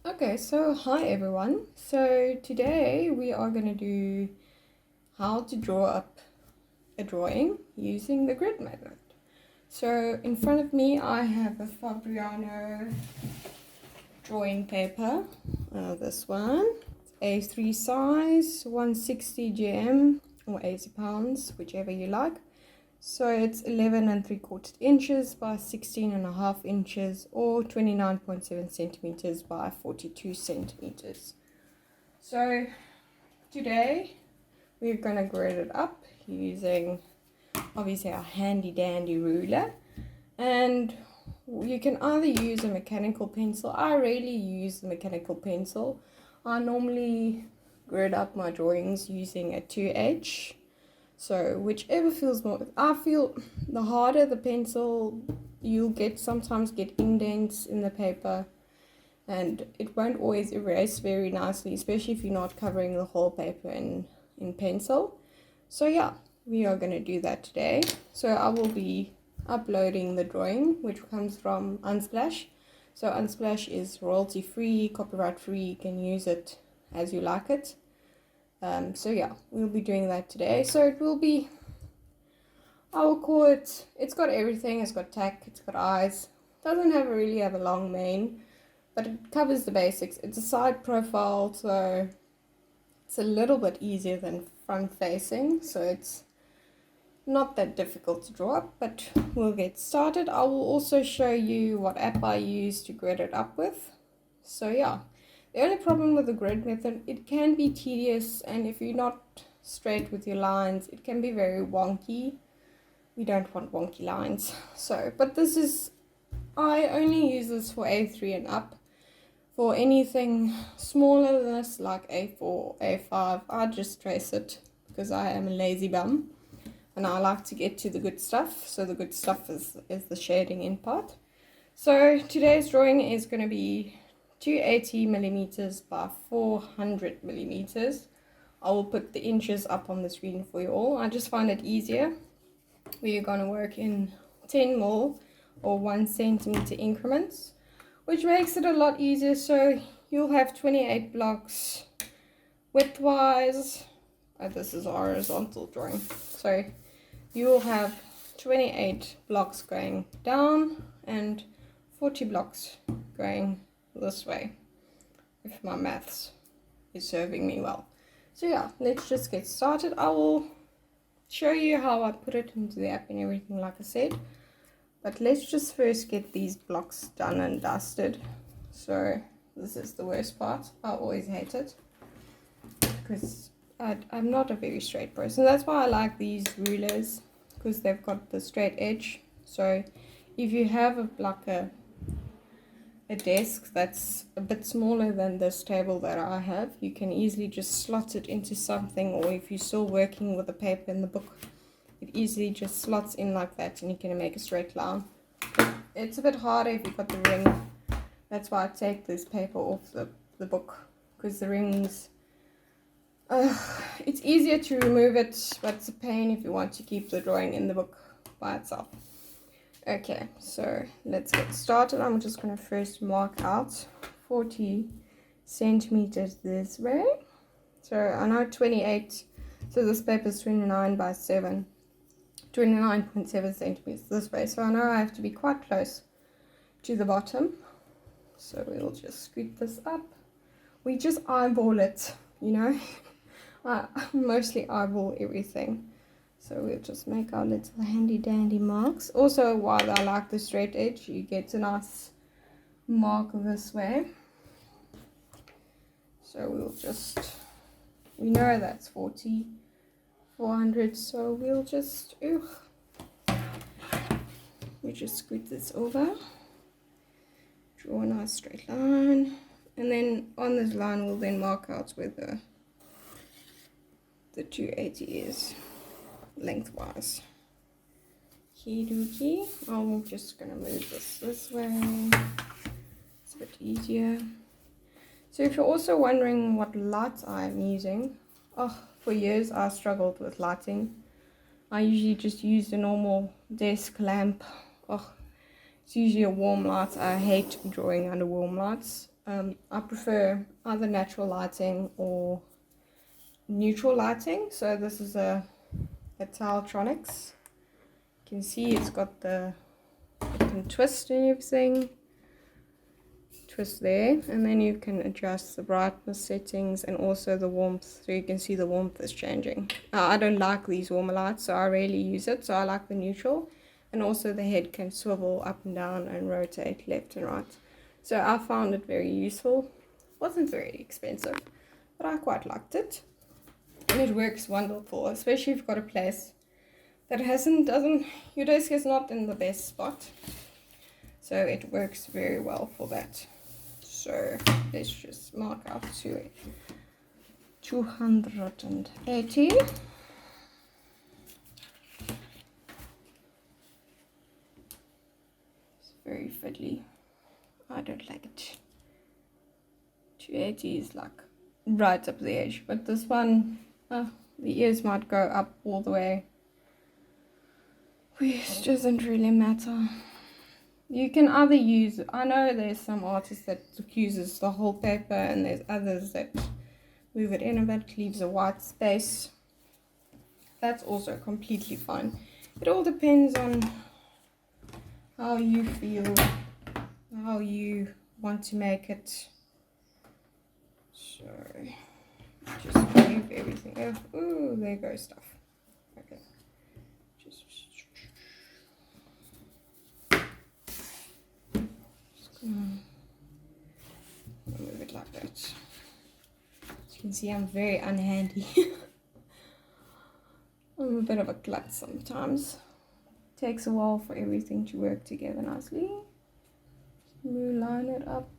Okay, so hi everyone. So today we are going to do how to draw up a drawing using the grid method. So in front of me I have a Fabriano drawing paper. This one, A3 size, 160 gm or 80 pounds, whichever you like. So it's 11 and 3/4 inches by 16 and a half inches or 29.7 centimeters by 42 centimeters. So today we're going to grid it up using obviously our handy dandy ruler, and you can either use a mechanical pencil. I rarely use the mechanical pencil. I normally grid up my drawings using a 2H. So whichever feels more, I feel the harder the pencil, you'll sometimes get indents in the paper and it won't always erase very nicely, especially if you're not covering the whole paper in pencil. So yeah, we are going to do that today. So I will be uploading the drawing, which comes from Unsplash. So Unsplash is royalty free, copyright free, you can use it as you like it. So yeah, we'll be doing that today. So it will be, I will call it, it's got everything. It's got tack, it's got eyes, doesn't really have a long mane, but it covers the basics. It's a side profile, so it's a little bit easier than front facing, so it's not that difficult to draw up, but we'll get started. I will also show you what app I use to grid it up with. So yeah, the only problem with the grid method, it can be tedious, and if you're not straight with your lines, it can be very wonky. We don't want wonky lines. So, but this is, I only use this for A3 and up. For anything smaller than this, like A4, A5, I just trace it because I am a lazy bum and I like to get to the good stuff. So the good stuff is the shading in part. So today's drawing is going to be 280 millimeters by 400 millimeters. I will put the inches up on the screen for you all. I just find it easier. We're going to work in 10 mil or 1 centimeter increments, which makes it a lot easier. So you'll have 28 blocks widthwise. This is a horizontal drawing. So you will have 28 blocks going down and 40 blocks going this way, if my maths is serving me well. So yeah, let's just get started. I will show you how I put it into the app and everything, like I said, but let's just first get these blocks done and dusted. So this is the worst part. I always hate it because I'm not a very straight person. That's why I like these rulers, because they've got the straight edge. So if you have a desk that's a bit smaller than this table that I have, you can easily just slot it into something, or if you're still working with the paper in the book, it easily just slots in like that and you can make a straight line. It's a bit harder if you've got the ring. That's why I take this paper off the book, because the rings, it's easier to remove it, but it's a pain if you want to keep the drawing in the book by itself. Okay, so let's get started. I'm just going to first mark out 40 centimeters this way. So I know 28, so this paper is 29 by 7, 29.7 centimeters this way. So I know I have to be quite close to the bottom. So we'll just scoot this up. We just eyeball it, you know. I mostly eyeball everything. So we'll just make our little handy dandy marks. Also, while I like the straight edge, you get a nice mark this way. So we'll just, we know that's 40, 400, so we'll just, we just scoot this over, draw a nice straight line, and then on this line we'll then mark out where the 280 is lengthwise. Key dookie. I'm just gonna move this way. It's a bit easier. So if you're also wondering what light I'm using, for years I struggled with lighting. I usually just use a normal desk lamp. It's usually a warm light. I hate drawing under warm lights. I prefer either natural lighting or neutral lighting. So this is a Taltronics. You can see it's got the, you can twist and everything. Twist there, and then you can adjust the brightness settings and also the warmth, so you can see the warmth is changing. I don't like these warmer lights, so I rarely use it, so I like the neutral. And also the head can swivel up and down and rotate left and right, so I found it very useful. Wasn't very expensive, but I quite liked it, and it works wonderful, especially if you've got a place that your desk is not in the best spot, so it works very well for that. So let's just mark out to 280. It's very fiddly. I don't like it. 280 is like right up the edge, but this one, the ears might go up all the way, which doesn't really matter. You can either use, I know there's some artists that uses the whole paper, and there's others that move it in a bit, leaves a white space. That's also completely fine. It all depends on how you feel, how you want to make it. So just move everything up. Ooh, there goes stuff. Okay. I'll move it like that. As you can see, I'm very unhandy. I'm a bit of a klutz sometimes. It takes a while for everything to work together nicely. Line it up.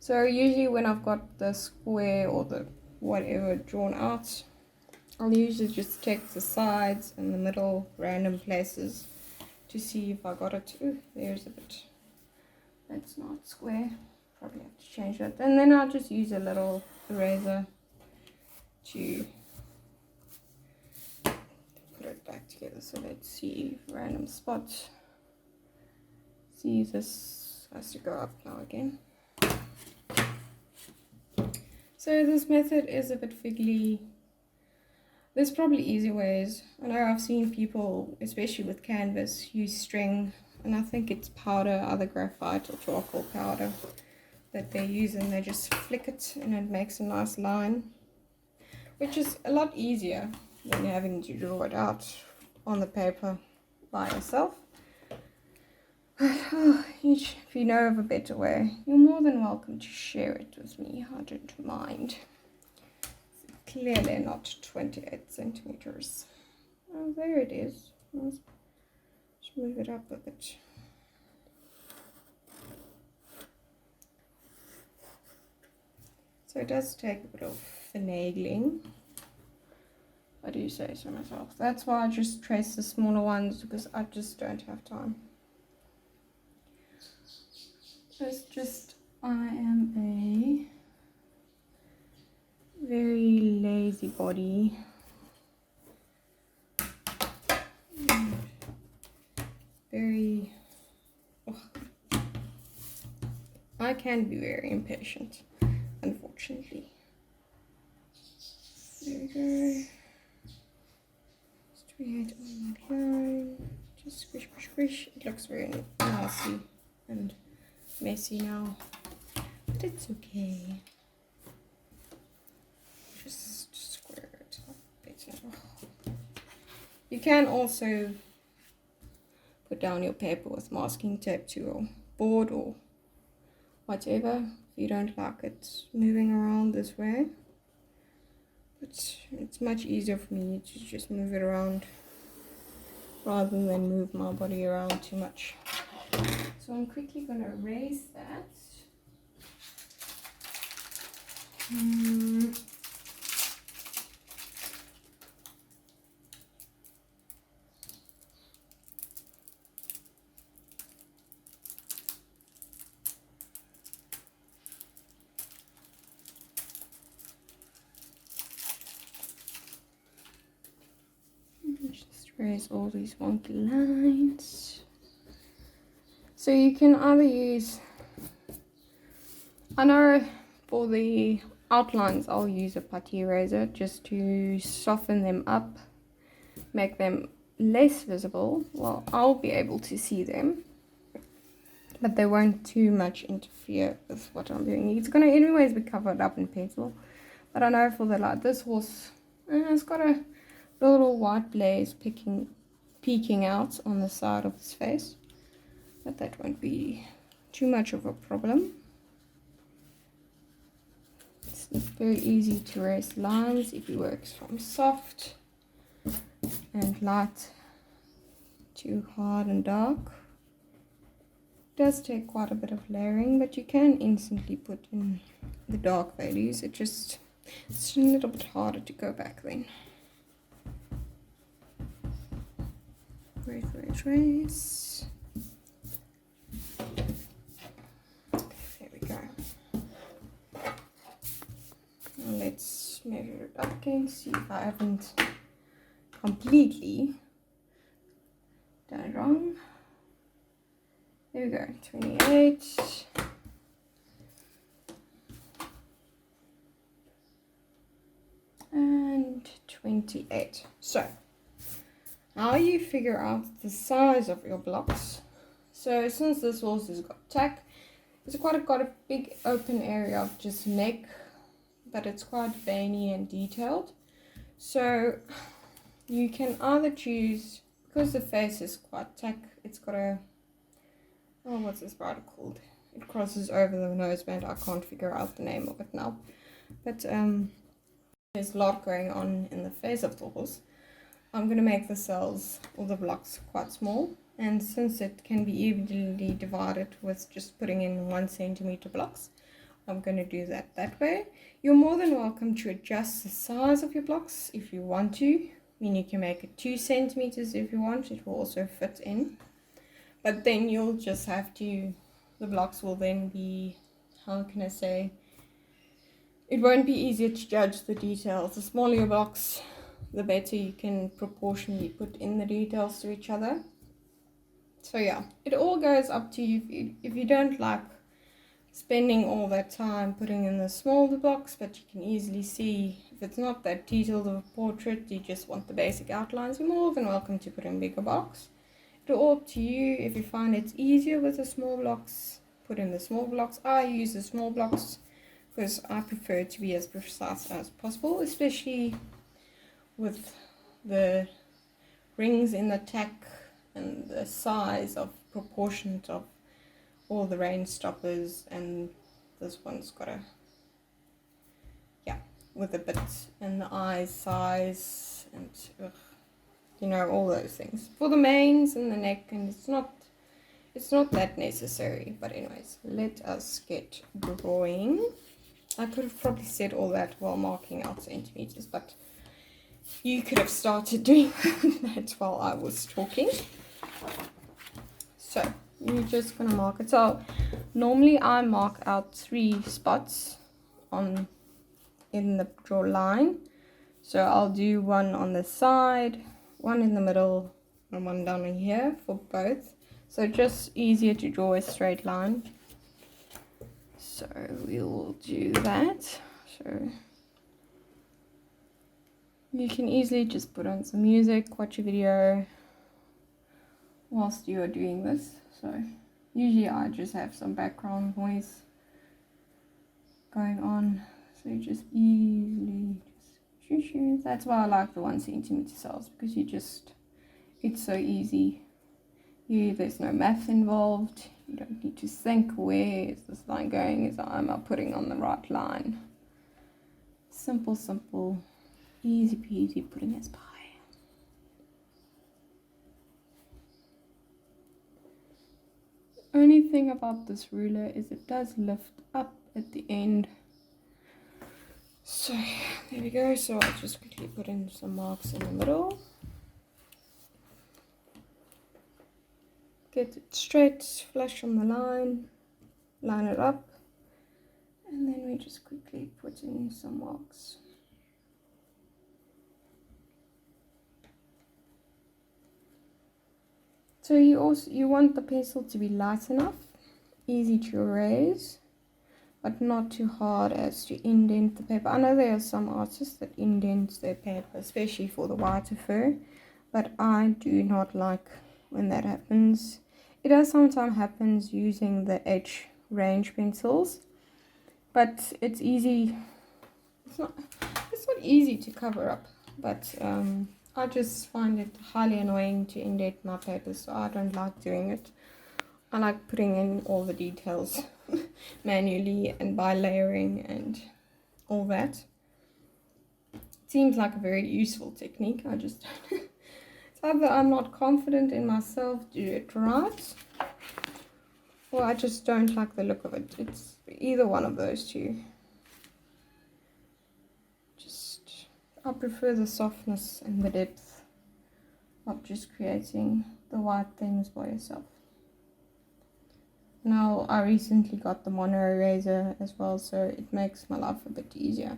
So usually when I've got the square or the whatever drawn out, I'll usually just check the sides and the middle random places to see if I got it. Ooh, there's a bit. That's not square. Probably have to change that. And then I'll just use a little eraser to put it back together. So let's see, random spot. See, this has to go up now again. So this method is a bit fiddly. There's probably easy ways. I know I've seen people, especially with canvas, use string, and I think it's powder, either graphite or charcoal powder that they use, and they just flick it and it makes a nice line, which is a lot easier than having to draw it out on the paper by yourself. If you know of a better way, you're more than welcome to share it with me. I don't mind. Clearly not 28 centimeters. Oh, there it is. Let's move it up a bit. So it does take a bit of finagling. I do say so myself. That's why I just trace the smaller ones, because I just don't have time. It's just, I am a very lazy body. Very, I can be very impatient, unfortunately. There we go. Straight on that line. Just squish, squish, squish. It looks very nasty and messy now, but it's okay. Just square it up better. You can also put down your paper with masking tape to your board or whatever if you don't like it moving around this way, but it's much easier for me to just move it around rather than move my body around too much. So I'm quickly going to erase that. Just erase all these wonky lines. So you can either use I know for the outlines I'll use a putty eraser just to soften them up, make them less visible. Well, I'll be able to see them, but they won't too much interfere with what I'm doing. It's going to anyways be covered up in pencil, but I know for the light, this horse, it's got a little white blaze peeking out on the side of his face, but that won't be too much of a problem. It's very easy to erase lines if he works from soft and light to hard and dark. It does take quite a bit of layering, but you can instantly put in the dark values. It's a little bit harder to go back then. Erase. There we go. Now let's measure it up again, see if I haven't completely done it wrong. There we go, 28. And 28. So, how you figure out the size of your blocks. So, since this horse has got tack, it's got a big open area of just neck, but it's quite veiny and detailed. So, you can either choose, because the face is quite tack, it's got a, oh, what's this part called? It crosses over the noseband. I can't figure out the name of it now. But there's a lot going on in the face of the horse. I'm going to make the cells or the blocks quite small. And since it can be evenly divided with just putting in 1 centimeter blocks, I'm going to do that way. You're more than welcome to adjust the size of your blocks if you want to. I mean, you can make it 2 centimeters if you want. It will also fit in. But then you'll just have to, the blocks will then be, how can I say, it won't be easier to judge the details. The smaller your blocks, the better you can proportionally put in the details to each other. So yeah, it all goes up to you. If you don't like spending all that time putting in the smaller blocks, but you can easily see if it's not that detailed of a portrait, you just want the basic outlines, you're more than welcome to put in bigger blocks. It's all up to you. If you find it's easier with the small blocks, put in the small blocks. I use the small blocks because I prefer to be as precise as possible, especially with the rings in the tack and the size of proportions of all the rain stoppers, and this one's got a, yeah, with the bits and the eyes size and you know, all those things for the manes and the neck, and it's not that necessary. But anyways, let us get drawing. I could have probably said all that while marking out centimeters, but you could have started doing that while I was talking. So you're just gonna mark it. So normally I mark out 3 spots in the draw line. So I'll do 1 on the side, 1 in the middle, and 1 down in here for both. So just easier to draw a straight line. So we'll do that. So you can easily just put on some music, watch a video whilst you are doing this. So usually I just have some background noise going on, so you just easily just shoo. That's why I like the 1 centimeter cells, because it's so easy. There's no math involved. You don't need to think, where is this line going? Am I putting on the right line? Simple, easy peasy pudding as pie. Only thing about this ruler is it does lift up at the end. So there we go. So I'll just quickly put in some marks in the middle. Get it straight, flush on the line it up, and then we just quickly put in some marks. So you want the pencil to be light enough, easy to erase, but not too hard as to indent the paper. I know there are some artists that indent their paper, especially for the whiter fur, but I do not like when that happens. It does sometimes happen using the H range pencils, but it's easy. It's not easy to cover up, but I just find it highly annoying to indent my papers, so I don't like doing it. I like putting in all the details manually and by layering and all that. It seems like a very useful technique. I just it's either I'm not confident in myself to do it right, or I just don't like the look of it. It's either one of those two. I prefer the softness and the depth of just creating the white things by yourself. Now I recently got the mono eraser as well, so it makes my life a bit easier.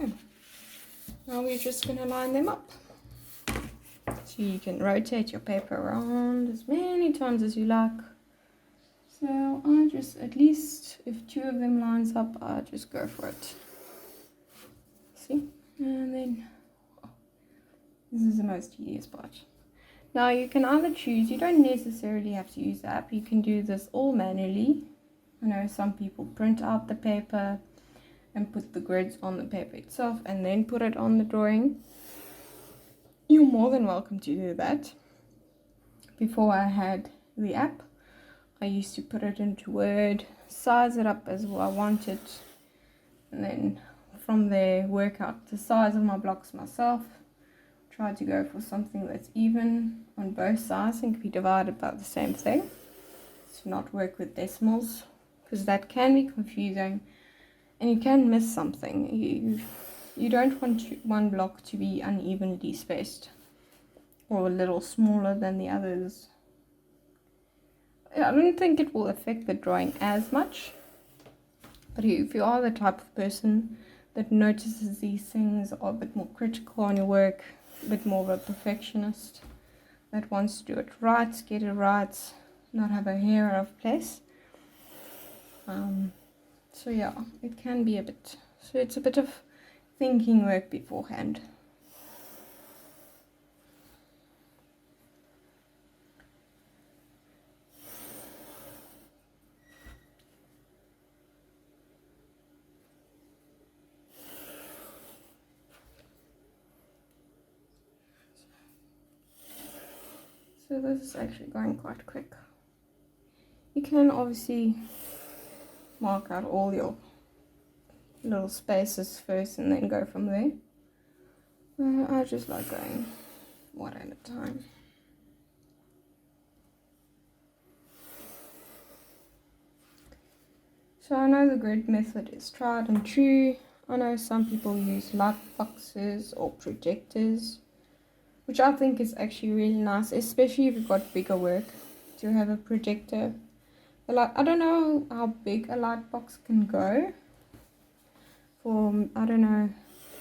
Okay. Now we're just going to line them up. So you can rotate your paper around as many times as you like. So I just, at least if 2 of them lines up, I just go for it. See? And then, oh, this is the most tedious part. Now you can either choose, you don't necessarily have to use the app, you can do this all manually. I know some people print out the paper and put the grids on the paper itself and then put it on the drawing. You're more than welcome to do that. Before I had the app, I used to put it into Word, size it up as I wanted, and then from there work out the size of my blocks myself. Try to go for something that's even on both sides and can be divided by the same thing. To not work with decimals, because that can be confusing and you can miss something. You don't want one block to be unevenly spaced or a little smaller than the others. I don't think it will affect the drawing as much, but if you are the type of person that notices these things, are a bit more critical on your work, a bit more of a perfectionist, that wants to do it right, get it right, not have a hair out of place. So yeah, it can be a bit, so it's a bit of thinking work beforehand. So this is actually going quite quick. You can obviously mark out all your little spaces first and then go from there. I just like going one at a time. So I know the grid method is tried and true. I know some people use light boxes or projectors, which I think is actually really nice, especially if you've got bigger work, to have a projector. I don't know how big a light box can go. I don't know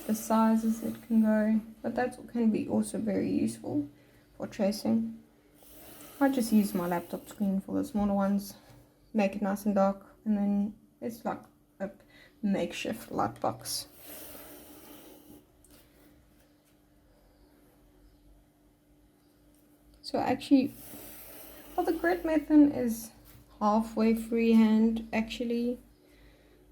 the sizes it can go, but that can be also very useful for tracing. I just use my laptop screen for the smaller ones, make it nice and dark, and then it's like a makeshift light box. So actually, well, the grid method is halfway freehand, actually,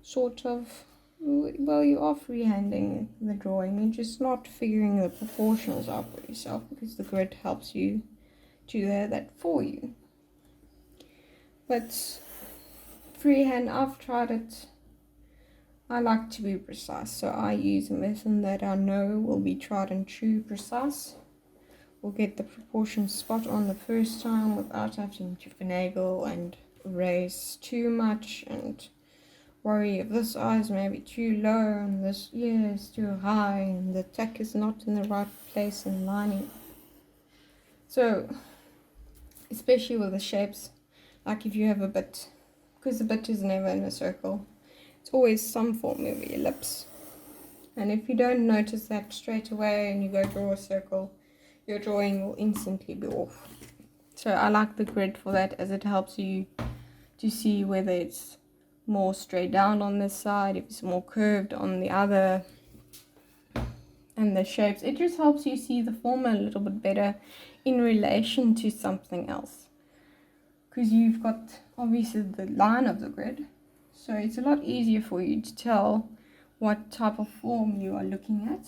sort of. Well, you are freehanding the drawing, you're just not figuring the proportionals out for yourself, because the grid helps you do that for you. But freehand, I've tried it. I like to be precise, so I use a method that I know will be tried and true, precise. We'll get the proportion spot on the first time without having to finagle and erase too much and worry if this eye is maybe too low and this ear is too high and the tack is not in the right place in lining. So especially with the shapes, like if you have a bit because the bit is never in a circle. It's always some form of ellipse. And if you don't notice that straight away and you go draw a circle, your drawing will instantly be off. So I like the grid for that, as it helps you to see whether it's more straight down on this side, if it's more curved on the other, and the shapes. It just helps you see the form a little bit better in relation to something else, because you've got obviously the line of the grid, so it's a lot easier for you to tell what type of form you are looking at.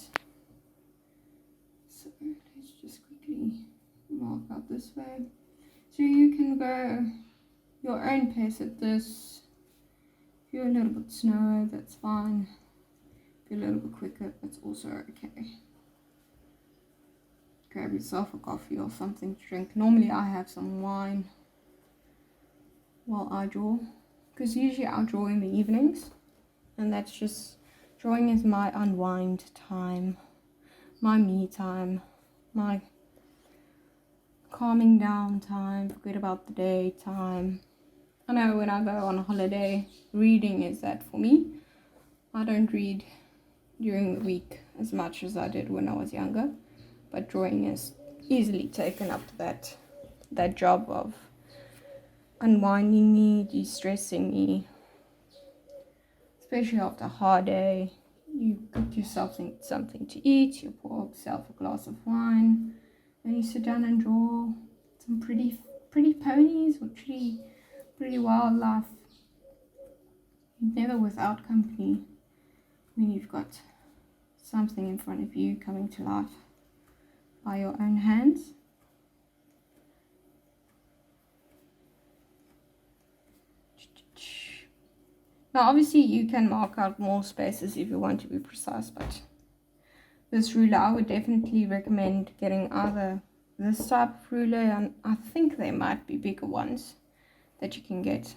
So let's just quickly mark out this way. So you can go your own pace at this. If you're a little bit slower, that's fine. If you're a little bit quicker, that's also okay. Grab yourself a coffee or something to drink. Normally I have some wine while I draw, because usually I'll draw in the evenings, and that's just, drawing is my unwind time, my me time, my calming down time, forget about the day time. I know when I go on a holiday, reading is that for me. I don't read during the week as much as I did when I was younger, but drawing has easily taken up that job of unwinding me, de-stressing me, especially after a hard day. You cook yourself something to eat, you pour yourself a glass of wine, and you sit down and draw some pretty ponies or pretty wildlife. Never without company when you've got something in front of you coming to life by your own hands. Now obviously you can mark out more spaces if you want to be precise, but this ruler I would definitely recommend getting either this type of ruler, and I think there might be bigger ones that you can get.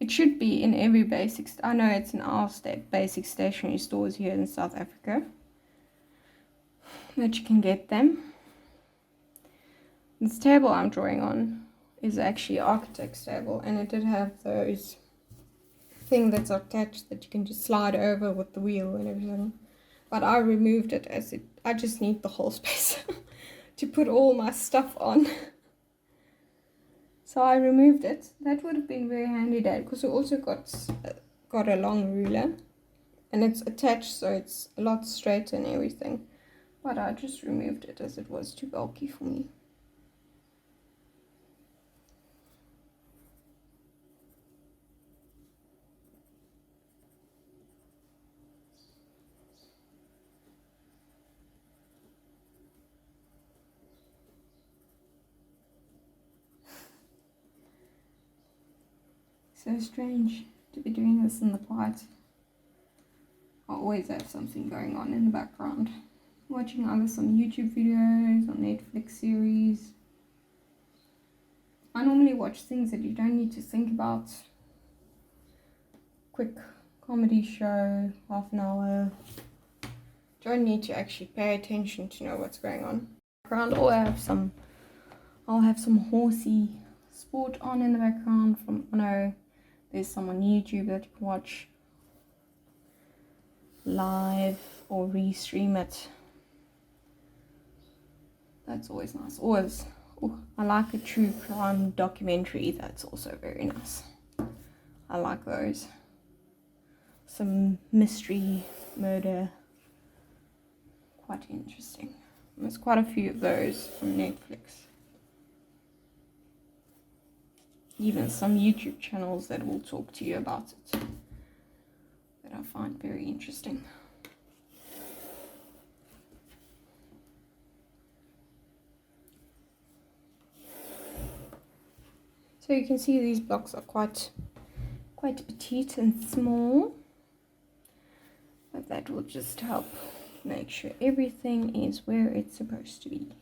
It should be in every basic, I know it's in our basic stationery stores here in South Africa that you can get them. This table I'm drawing on is actually architect's table, and it did have those thing that's attached that you can just slide over with the wheel and everything, but I removed it as I just need the whole space to put all my stuff on. So I removed it. That would have been very handy, Dad, because we also got a long ruler, and it's attached, so it's a lot straighter and everything, but I just removed it as it was too bulky for me. So strange to be doing this in the quiet. I always have something going on in the background. Watching either some YouTube videos or Netflix series. I normally watch things that you don't need to think about. Quick comedy show, half an hour. Don't need to actually pay attention to know what's going on. Or I'll have some horsey sport on in the background from, I know there's some on YouTube that you can watch live or restream it. That's always nice. Always, I like a true crime documentary. That's also very nice. I like those. Some mystery, murder. Quite interesting. There's quite a few of those on Netflix. Even some YouTube channels that will talk to you about it, that I find very interesting. So you can see these blocks are quite petite and small, but that will just help make sure everything is where it's supposed to be.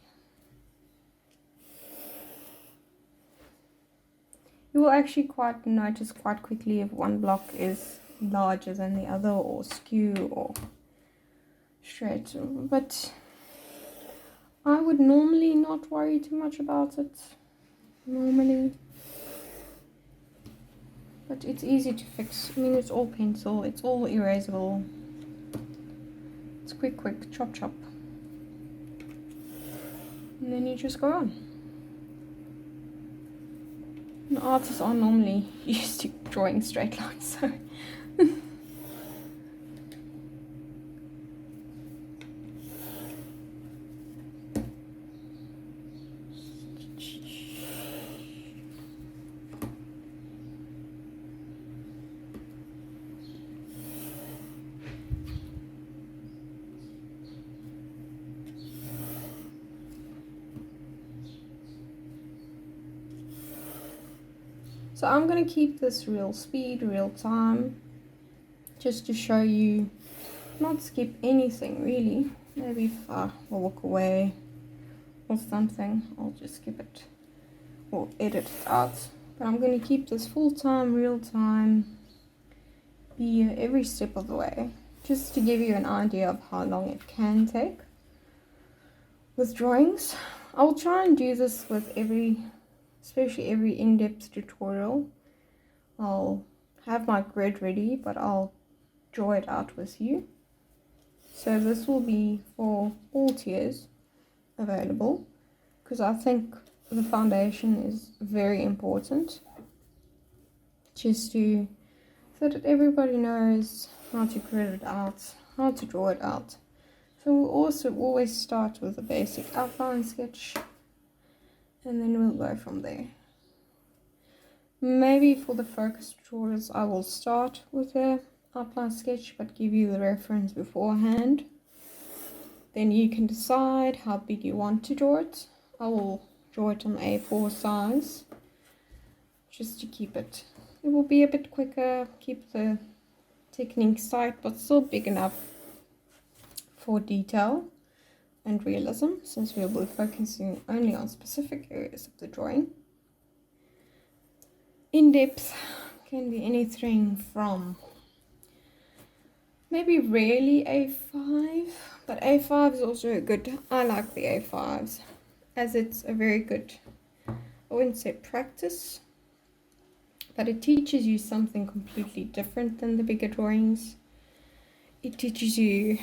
You will actually notice quite quickly if one block is larger than the other, or skew, or straight, but I would normally not worry too much about it. Normally but it's easy to fix. I mean, it's all pencil, it's all erasable. It's quick, chop chop. And then you just go on. And artists are normally used to drawing straight lines, so So I'm going to keep this real speed, real time, just to show you, not skip anything really. Maybe if I walk away or something, I'll just skip it or edit it out. But I'm going to keep this full time, real time, be here every step of the way, just to give you an idea of how long it can take with drawings. I'll try and do this with especially every in-depth tutorial. I'll have my grid ready, but I'll draw it out with you. So this will be for all tiers available, because I think the foundation is very important, just so that everybody knows how to grid it out, how to draw it out. So we'll also always start with a basic outline sketch, and then we'll go from there. Maybe for the focus tutorials I will start with the outline sketch, but give you the reference beforehand. Then you can decide how big you want to draw it. I will draw it on A4 size, just to keep it. It will be a bit quicker, keep the techniques tight, but still big enough for detail and realism, since we will be focusing only on specific areas of the drawing. In-depth can be anything from maybe rarely A5, but A5 is also good. I like the A5s, as it's a very good, I wouldn't say practice, but it teaches you something completely different than the bigger drawings. It teaches you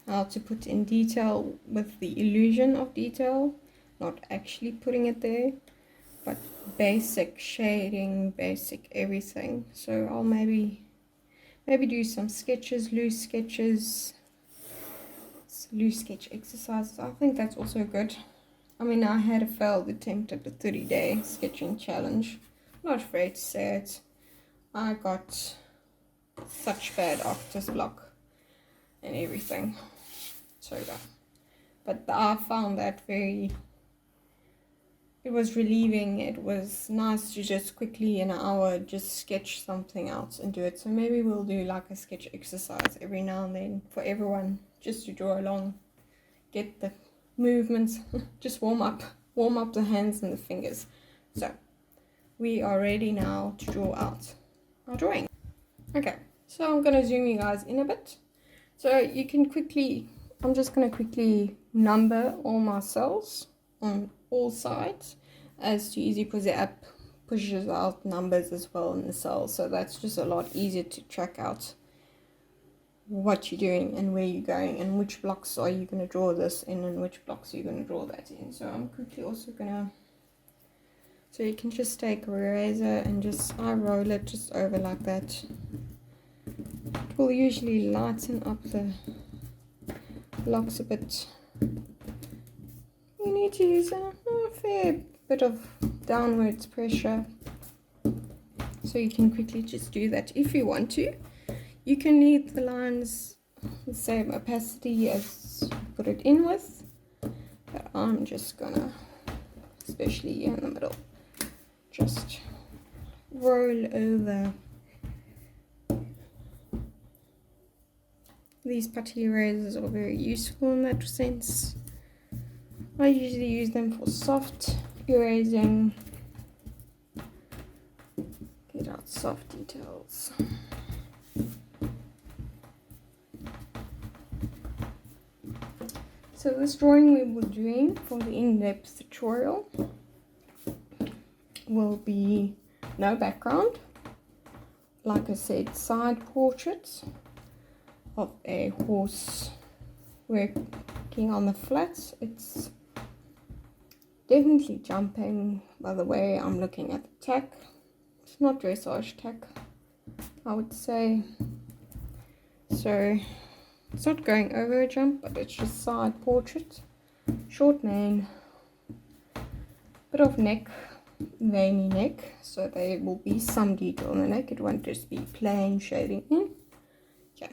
how to put in detail with the illusion of detail, not actually putting it there, but basic shading, basic everything. So I'll maybe do some sketches, loose sketch exercises. I think that's also good. I mean, I had a failed attempt at the 30-day sketching challenge. I'm not afraid to say it. I got such bad artist block and everything. So yeah, but I found that it was relieving. It was nice to just quickly in an hour just sketch something else and do it. So maybe we'll do like a sketch exercise every now and then for everyone, just to draw along, get the movements, just warm up the hands and the fingers. So we are ready now to draw out our drawing. Okay, so I'm gonna zoom you guys in a bit. So you can I'm just going to quickly number all my cells on all sides, as too easy, because the app pushes out numbers as well in the cells. So that's just a lot easier to track out what you're doing and where you're going and which blocks are you going to draw this in and which blocks are you going to draw that in. So I'm quickly also going to, so you can just take a eraser and just eye roll it just over like that. It will usually lighten up the blocks a bit. You need to use a fair bit of downwards pressure, so you can quickly just do that if you want to. You can leave the lines the same opacity as you put it in with, but I'm just gonna, especially in the middle, just roll over. These putty erasers are very useful in that sense. I usually use them for soft erasing, get out soft details. So this drawing we were doing for the in-depth tutorial will be no background, like I said, side portraits of a horse working on the flats. It's definitely jumping by the way I'm looking at the tack. It's not dressage tack, I would say. So it's not going over a jump, but it's just side portrait. Short mane, bit of neck, veiny neck, so there will be some detail in the neck. It won't just be plain shading in. Okay,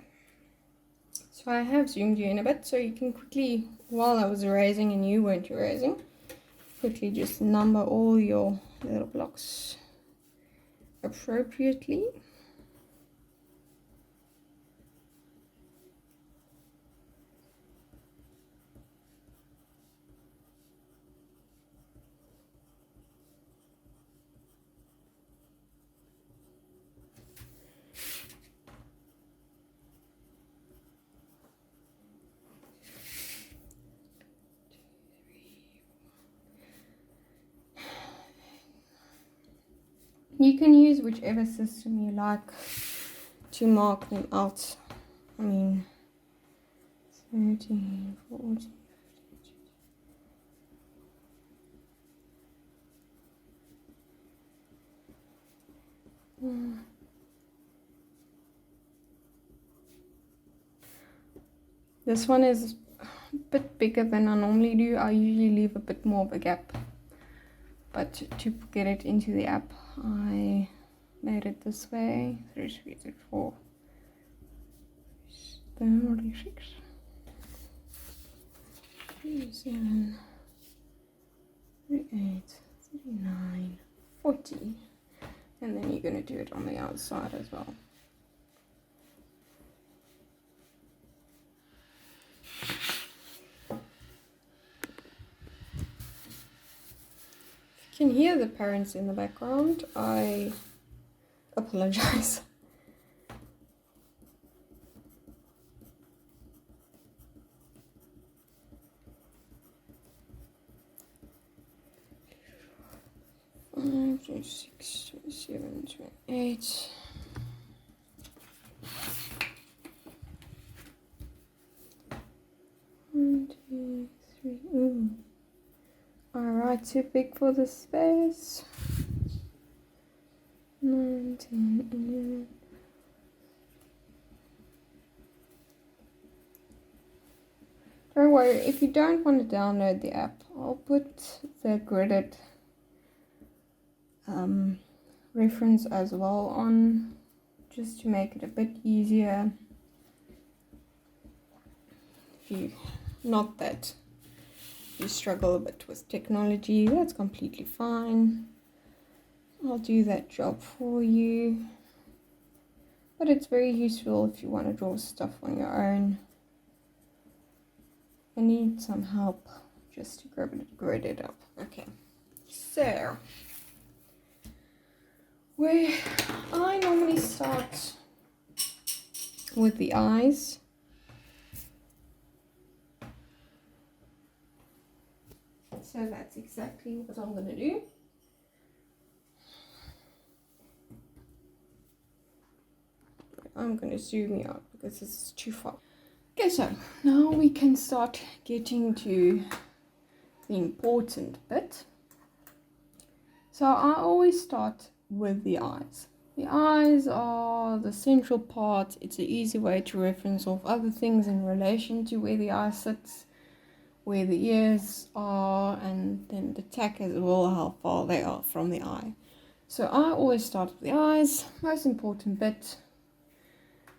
so I have zoomed you in a bit so you can quickly, while I was erasing and you weren't erasing, quickly just number all your little blocks appropriately. You can use whichever system you like to mark them out. I mean, 13, 14, 15. This one is a bit bigger than I normally do. I usually leave a bit more of a gap, but to get it into the app I made it this way. 3, 3, 3, 4, 36, 37, 38, 39, 40, and then you're going to do it on the outside as well. If you can hear the parents in the background, I apologize. Five, 26, 27, 28. One, 2, 3. Ooh. Alright, too big for the space. 9, 10, 11. Don't worry, if you don't want to download the app, I'll put the gridded reference as well on, just to make it a bit easier. Not that you struggle a bit with technology, that's completely fine. I'll do that job for you. But it's very useful if you want to draw stuff on your own. I need some help just to grid it up. Okay, so where I normally start with the eyes. So that's exactly what I'm going to do. I'm going to zoom you out because this is too far. Okay, so now we can start getting to the important bit. So I always start with the eyes. The eyes are the central part. It's an easy way to reference off other things in relation to where the eye sits, where the ears are, and then the tack as well, how far they are from the eye. So I always start with the eyes. Most important bit,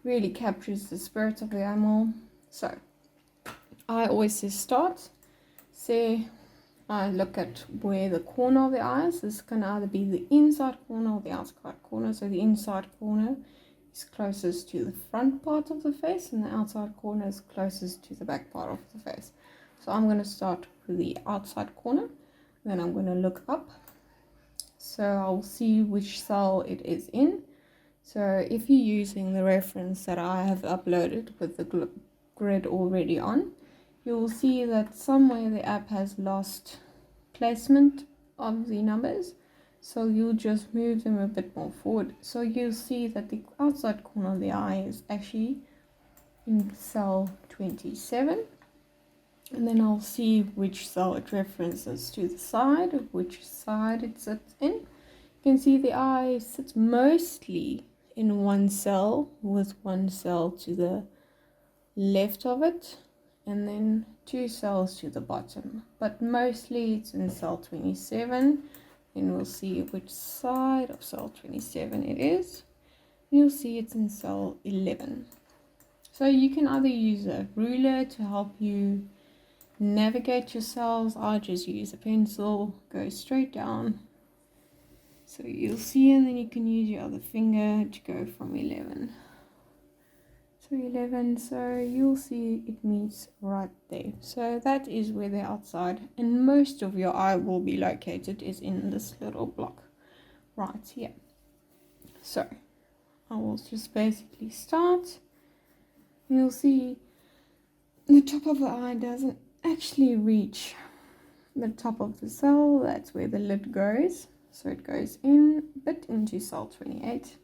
really captures the spirit of the animal. So I always say start. Say I look at where the corner of the eyes, this can either be the inside corner or the outside corner. So the inside corner is closest to the front part of the face and the outside corner is closest to the back part of the face. So I'm going to start with the outside corner, then I'm going to look up. So I'll see which cell it is in. So if you're using the reference that I have uploaded with the grid already on, you'll see that somewhere the app has lost placement of the numbers. So you'll just move them a bit more forward. So you'll see that the outside corner of the eye is actually in cell 27. And then I'll see which cell it references to the side, of which side it sits in. You can see the eye sits mostly in one cell, with one cell to the left of it, and then 2 cells to the bottom. But mostly it's in cell 27. And we'll see which side of cell 27 it is. You'll see it's in cell 11. So you can either use a ruler to help you navigate your cells. I just use a pencil, go straight down. So you'll see, and then you can use your other finger to go from 11. So 11, so you'll see it meets right there. So that is where the outside and most of your eye will be located, is in this little block right here. So I will just basically start. You'll see the top of the eye doesn't actually reach the top of the cell. That's where the lid goes. So it goes in a bit into cell 28.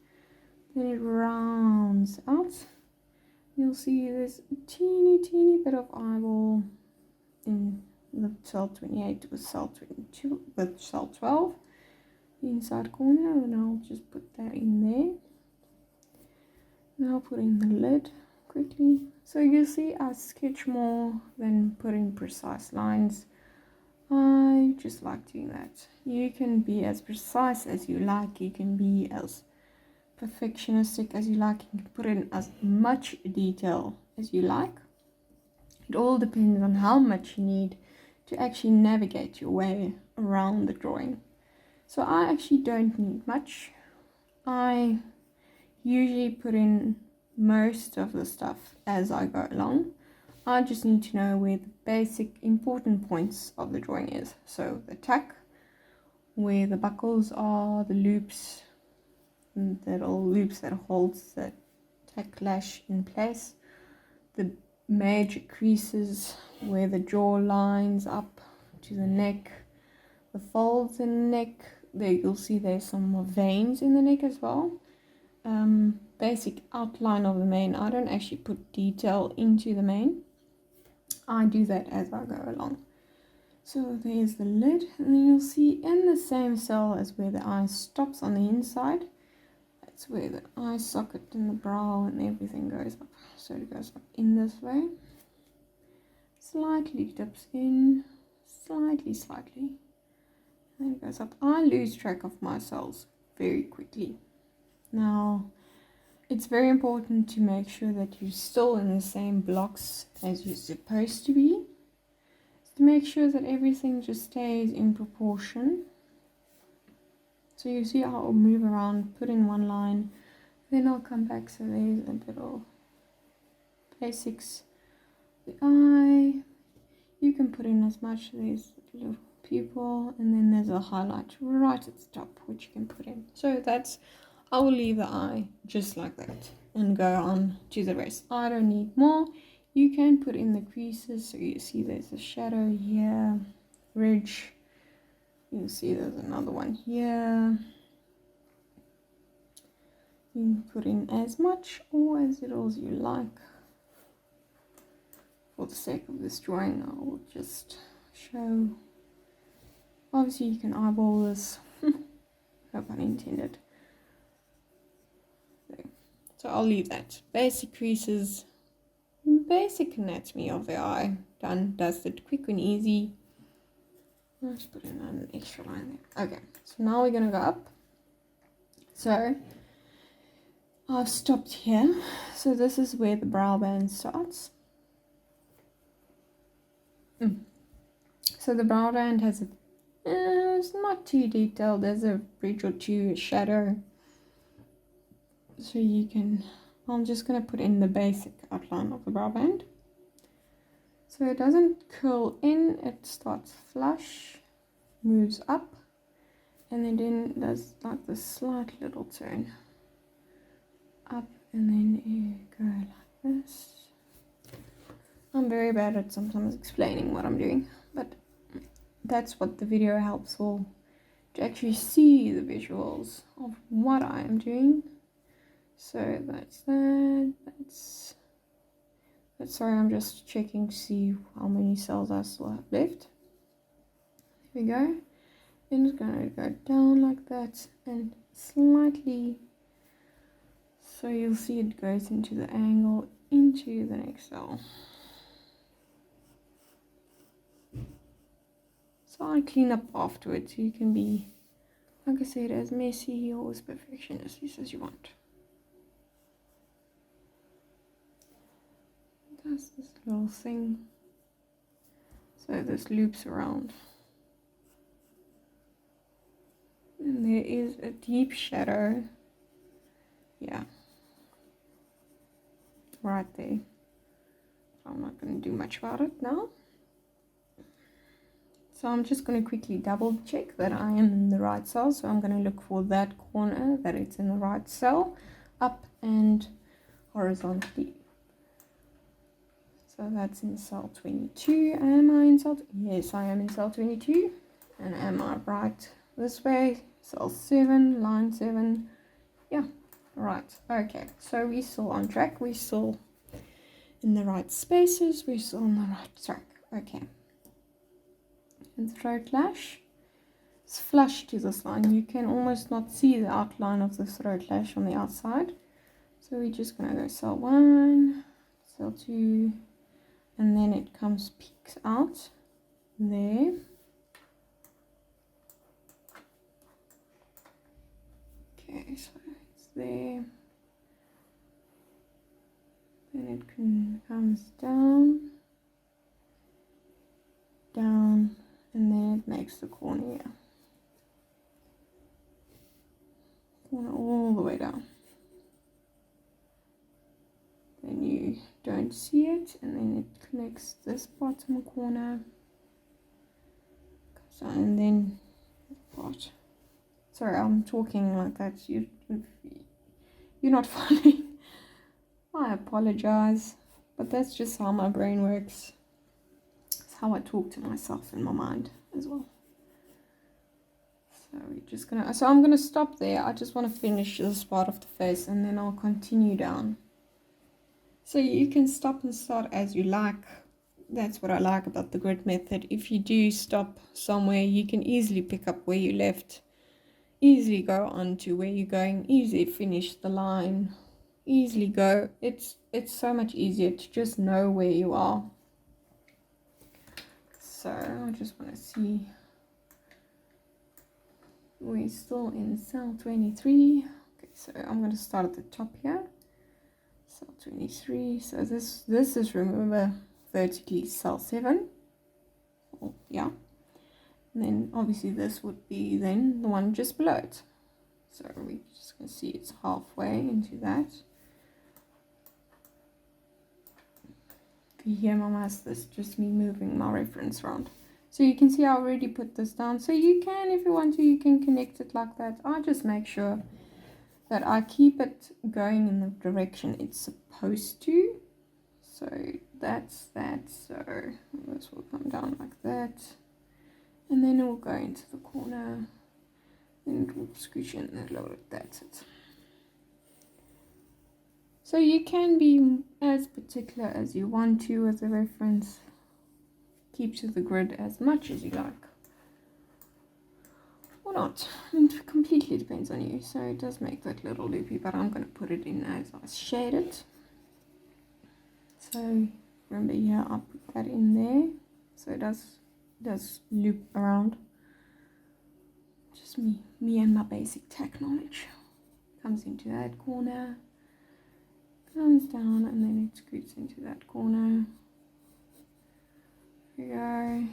Then it rounds out. You'll see there's a teeny bit of eyeball in the cell 28 with cell 22 with cell 12, the inside corner, and I'll just put that in there. Now put in the lid quickly. So you see I sketch more than putting precise lines. I just like doing that. You can be as precise as you like, you can be as perfectionistic as you like, you can put in as much detail as you like. It all depends on how much you need to actually navigate your way around the drawing. So I actually don't need much. I usually put in most of the stuff as I go along. I just need to know where the basic important points of the drawing is. So the tack, where the buckles are, the loops, and the little loops that holds the tack lash in place, the major creases where the jaw lines up to the neck, the folds in the neck. There you'll see there's some more veins in the neck as well. Basic outline of the mane. I don't actually put detail into the mane. I do that as I go along. So there's the lid, and then you'll see in the same cell as where the eye stops on the inside, that's where the eye socket and the brow and everything goes up. So it goes up in this way, slightly dips in, slightly, and then it goes up. I lose track of my cells very quickly. Now, it's very important to make sure that you're still in the same blocks as you're supposed to be, to make sure that everything just stays in proportion. So you see how I'll move around, put in one line, then I'll come back. So there's a bit of basics. The eye, you can put in as much. There's a little pupil, and then there's a highlight right at the top which you can put in. So that's, I will leave the eye just like that and go on to the rest. I don't need more. You can put in the creases. So you see there's a shadow here, ridge. You see there's another one here. You can put in as much or as little as you like. For the sake of this drawing, I will just show. Obviously you can eyeball this. No pun intended. So I'll leave that. Basic creases, basic anatomy of the eye, done, dusted, quick and easy. Let's put in an extra line there. Okay, so now we're going to go up. So I've stopped here. So this is where the brow band starts. So the brow band has a, it's not too detailed. There's a bridge or two, a shadow. So you can, I'm just going to put in the basic outline of the brow band. So it doesn't curl in, it starts flush, moves up, and then does like this slight little turn up, and then you go like this. I'm very bad at sometimes explaining what I'm doing, but that's what the video helps will to actually see the visuals of what I am doing. So that's that. That's sorry, I'm just checking to see how many cells I still have left. There we go. Then it's going to go down like that and slightly, so you'll see it goes into the angle into the next cell. So I clean up afterwards. You can be, like I said, as messy or as perfectionist as you want. Does this little thing, so this loops around, and there is a deep shadow, yeah, right there. I'm not going to do much about it now. So I'm just going to quickly double check that I am in the right cell. So I'm going to look for that corner, that it's in the right cell, up and horizontally. So that's in cell 22. Am I in cell? Yes, I am in cell 22. And am I right this way? Cell 7, line 7. Yeah, right. Okay, so we're still on track. We're still in the right spaces. We're still on the right track. Okay. And the throat lash is flush to this line. You can almost not see the outline of the throat lash on the outside. So we're just going to go cell 1, cell 2, and then it peeks out there. Okay, so it's there. Then it comes down, and then it makes the corner here. Corner all the way down. Then you don't see it, and then it connects this bottom corner, and then part. Sorry, I'm talking like that. You're not following. I apologize, but that's just how my brain works. It's how I talk to myself in my mind as well. So we're just gonna. So I'm gonna stop there. I just want to finish this part of the face, and then I'll continue down. So you can stop and start as you like. That's what I like about the grid method. If you do stop somewhere, you can easily pick up where you left, easily go on to where you're going, easily finish the line, easily go. It's so much easier to just know where you are. So I just want to see. We're still in cell 23. Okay, so I'm going to start at the top here. Cell 23. So this is, remember, vertically cell 7. Oh, yeah. And then obviously this would be then the one just below it. So we just can see it's halfway into that. You hear my mouse, that's just me moving my reference around. So you can see I already put this down. So you can, if you want to, you can connect it like that. I just make sure that I keep it going in the direction it's supposed to. So that's that. So this will come down like that. And then it will go into the corner. Then it will scooch in and lower it. That's it. So you can be as particular as you want to with the reference. Keep to the grid as much as you like. Or not. It completely depends on you. So it does make that little loopy, but I'm going to put it in as I shade it. So remember here, I put that in there. So it does loop around. Just me and my basic tech knowledge. Comes into that corner. Comes down and then it scoots into that corner. There we go.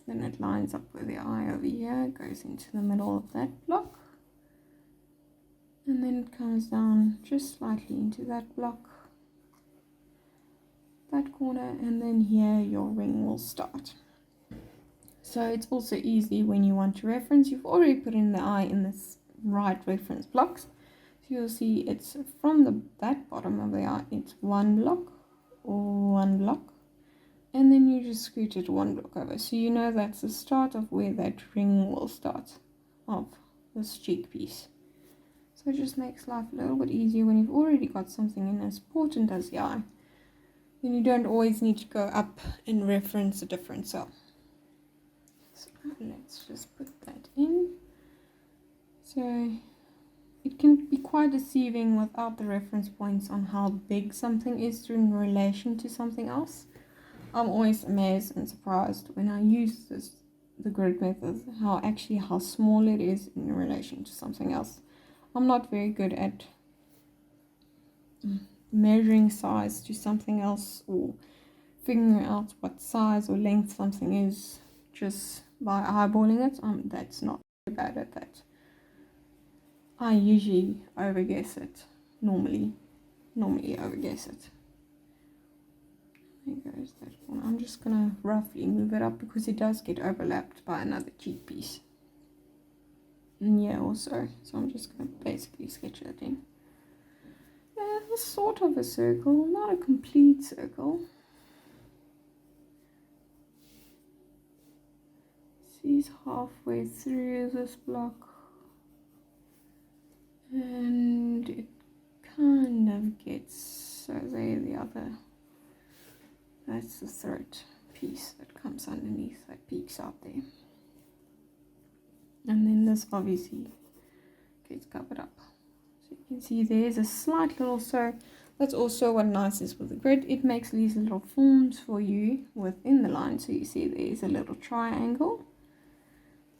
Then it lines up with the eye over here, goes into the middle of that block. And then it comes down just slightly into that block. That corner, and then here your ring will start. So it's also easy when you want to reference. You've already put in the eye in this right reference blocks. You'll see it's from that bottom of the eye, it's one block, and then you just scoot it one block over. So you know that's the start of where that ring will start. of this cheek piece. So it just makes life a little bit easier when you've already got something in as important as the eye. Then you don't always need to go up and reference a different cell. So let's just put that in. So it can be quite deceiving without the reference points on how big something is in relation to something else. I'm always amazed and surprised when I use the grid method, how small it is in relation to something else. I'm not very good at measuring size to something else or figuring out what size or length something is just by eyeballing it. That's not too bad at that. I usually overguess it. Normally overguess it. There goes that one. I'm just gonna roughly move it up because it does get overlapped by another cheek piece. And yeah, also. So I'm just gonna basically sketch that in. Yeah, it's sort of a circle, not a complete circle. See, halfway through this block. And it kind of gets, so there the other, that's the third piece that comes underneath, that peeks out there. And then this obviously gets covered up. So you can see there's a slight little, so that's also what nice is with the grid. It makes these little forms for you within the line. So you see there's a little triangle,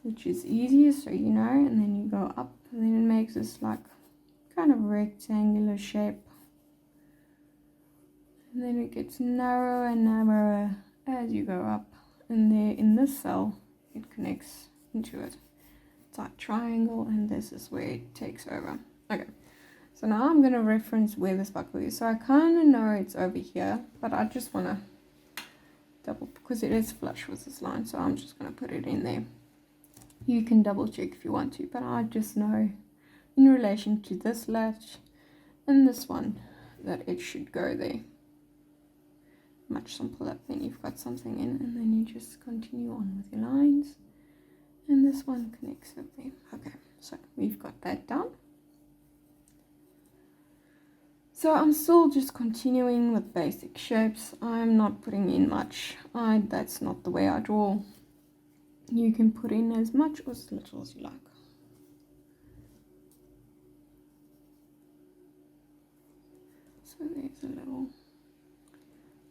which is easier, so you know, and then you go up, and then it makes this like kind of rectangular shape, and then it gets narrower and narrower as you go up, and there in this cell it connects into it. It's like triangle, and this is where it takes over. Okay, so now I'm going to reference where this buckle is. So I kind of know it's over here, but I just want to double, because it is flush with this line, so I'm just going to put it in there. You can double check if you want to, but I just know in relation to this latch and this one that it should go there. Much simpler than you've got something in, and then you just continue on with your lines, and this one connects up there. Okay, so we've got that down. So I'm still just continuing with basic shapes. I'm not putting in much. That's not the way I draw. You can put in as much or as little as you like. So there's a little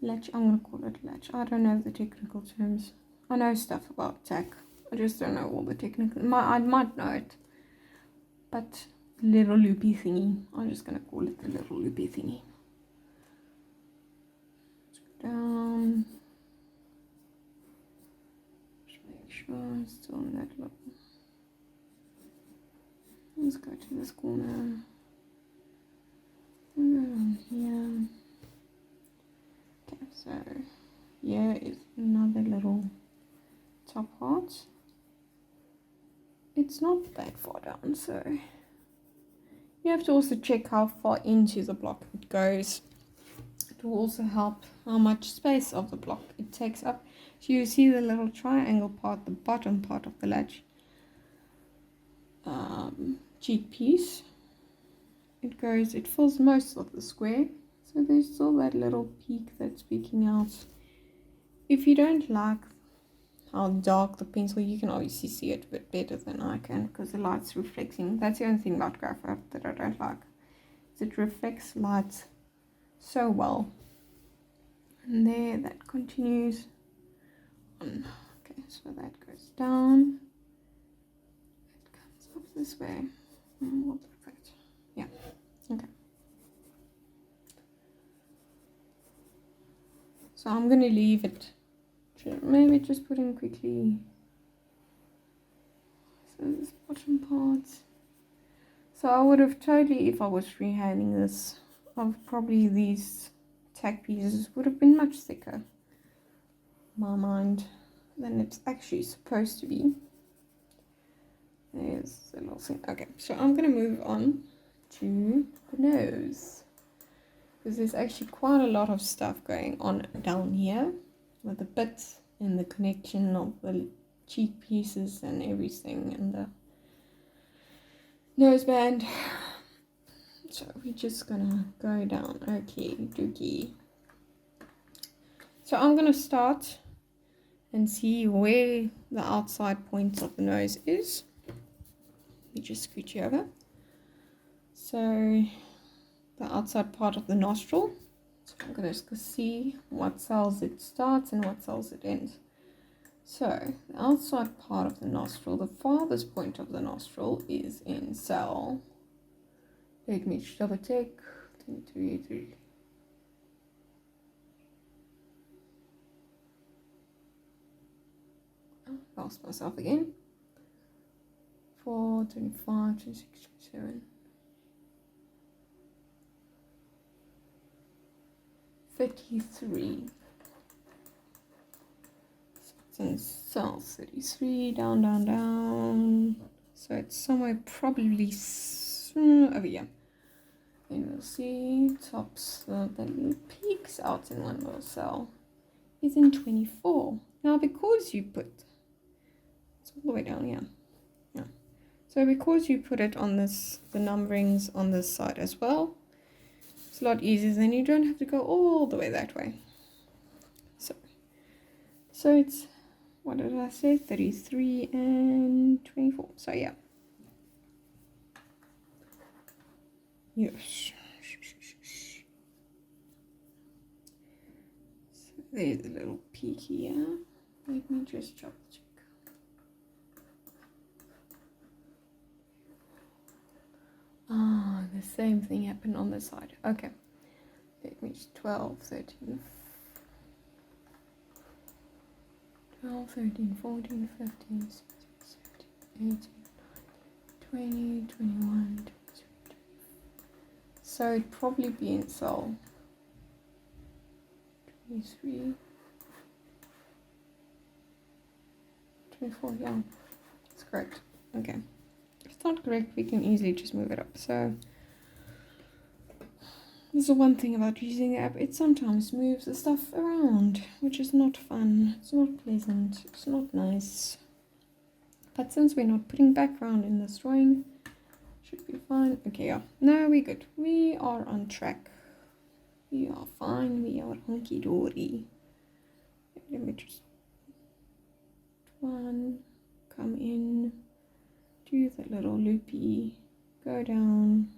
latch. I'm going to call it latch. I don't know the technical terms. I know stuff about tack. I just don't know all the technical. I might know it. But little loopy thingy. I'm just going to call it the little loopy thingy. Let's go down. Sure, still in that level. Let's go to this corner. We'll go down here. Okay, so here is another little top part. It's not that far down, so you have to also check how far into the block it goes. It will also help how much space of the block it takes up. So you see the little triangle part, the bottom part of the latch cheek piece. It fills most of the square. So there's still that little peak that's peeking out. If you don't like how dark the pencil, you can obviously see it a bit better than I can because the light's reflecting. That's the only thing about graphite that I don't like. It reflects light so well. And there, that continues on. Okay, so that goes down. It comes up this way. We'll put that. Yeah, okay. So I'm going to leave it. Maybe just put in quickly. So this bottom part. So I would have totally, if I was freehanding this, probably these tack pieces would have been much thicker, in my mind, than it's actually supposed to be. There's the little thing. Okay, so I'm going to move on to the nose, because there's actually quite a lot of stuff going on down here with the bits and the connection of the cheek pieces and everything, and the noseband. So we're just gonna go down. Okay, dookie. So I'm gonna start and see where the outside point of the nose is. Let me just scoot you over. So the outside part of the nostril. So I'm going to see what cells it starts and what cells it ends. So the outside part of the nostril, the farthest point of the nostril is in cell. Let me double check. 3. Oh, lost myself again. 4, 25, 26, 27. 33. So it's in cell 33, down. So it's somewhere probably over here. And we'll see tops, the little peaks out in one little cell is in 24. Now because you put, it's all the way down here. Yeah. So because you put it on this, the numberings on this side as well, it's a lot easier, then you don't have to go all the way that way. So it's, what did I say, 33 and 24. So yeah. Yes. So there's a little peek here. Let me just double check. Ah, the same thing happened on this side. Okay. Let me 12, 13, 12, 13, 14, 15, 16, 17, 18, 19, 20, 21, 22. So it'd probably be in cell 23, 24, yeah, that's correct. Okay, if it's not correct, we can easily just move it up. So there's the one thing about using the app, it sometimes moves the stuff around, which is not fun, it's not pleasant, it's not nice. But since we're not putting background in this drawing, should be fine. Okay, yeah. No, we're good. We are on track. We are fine. We are hunky dory. Let me just one, come in, do the little loopy, go down.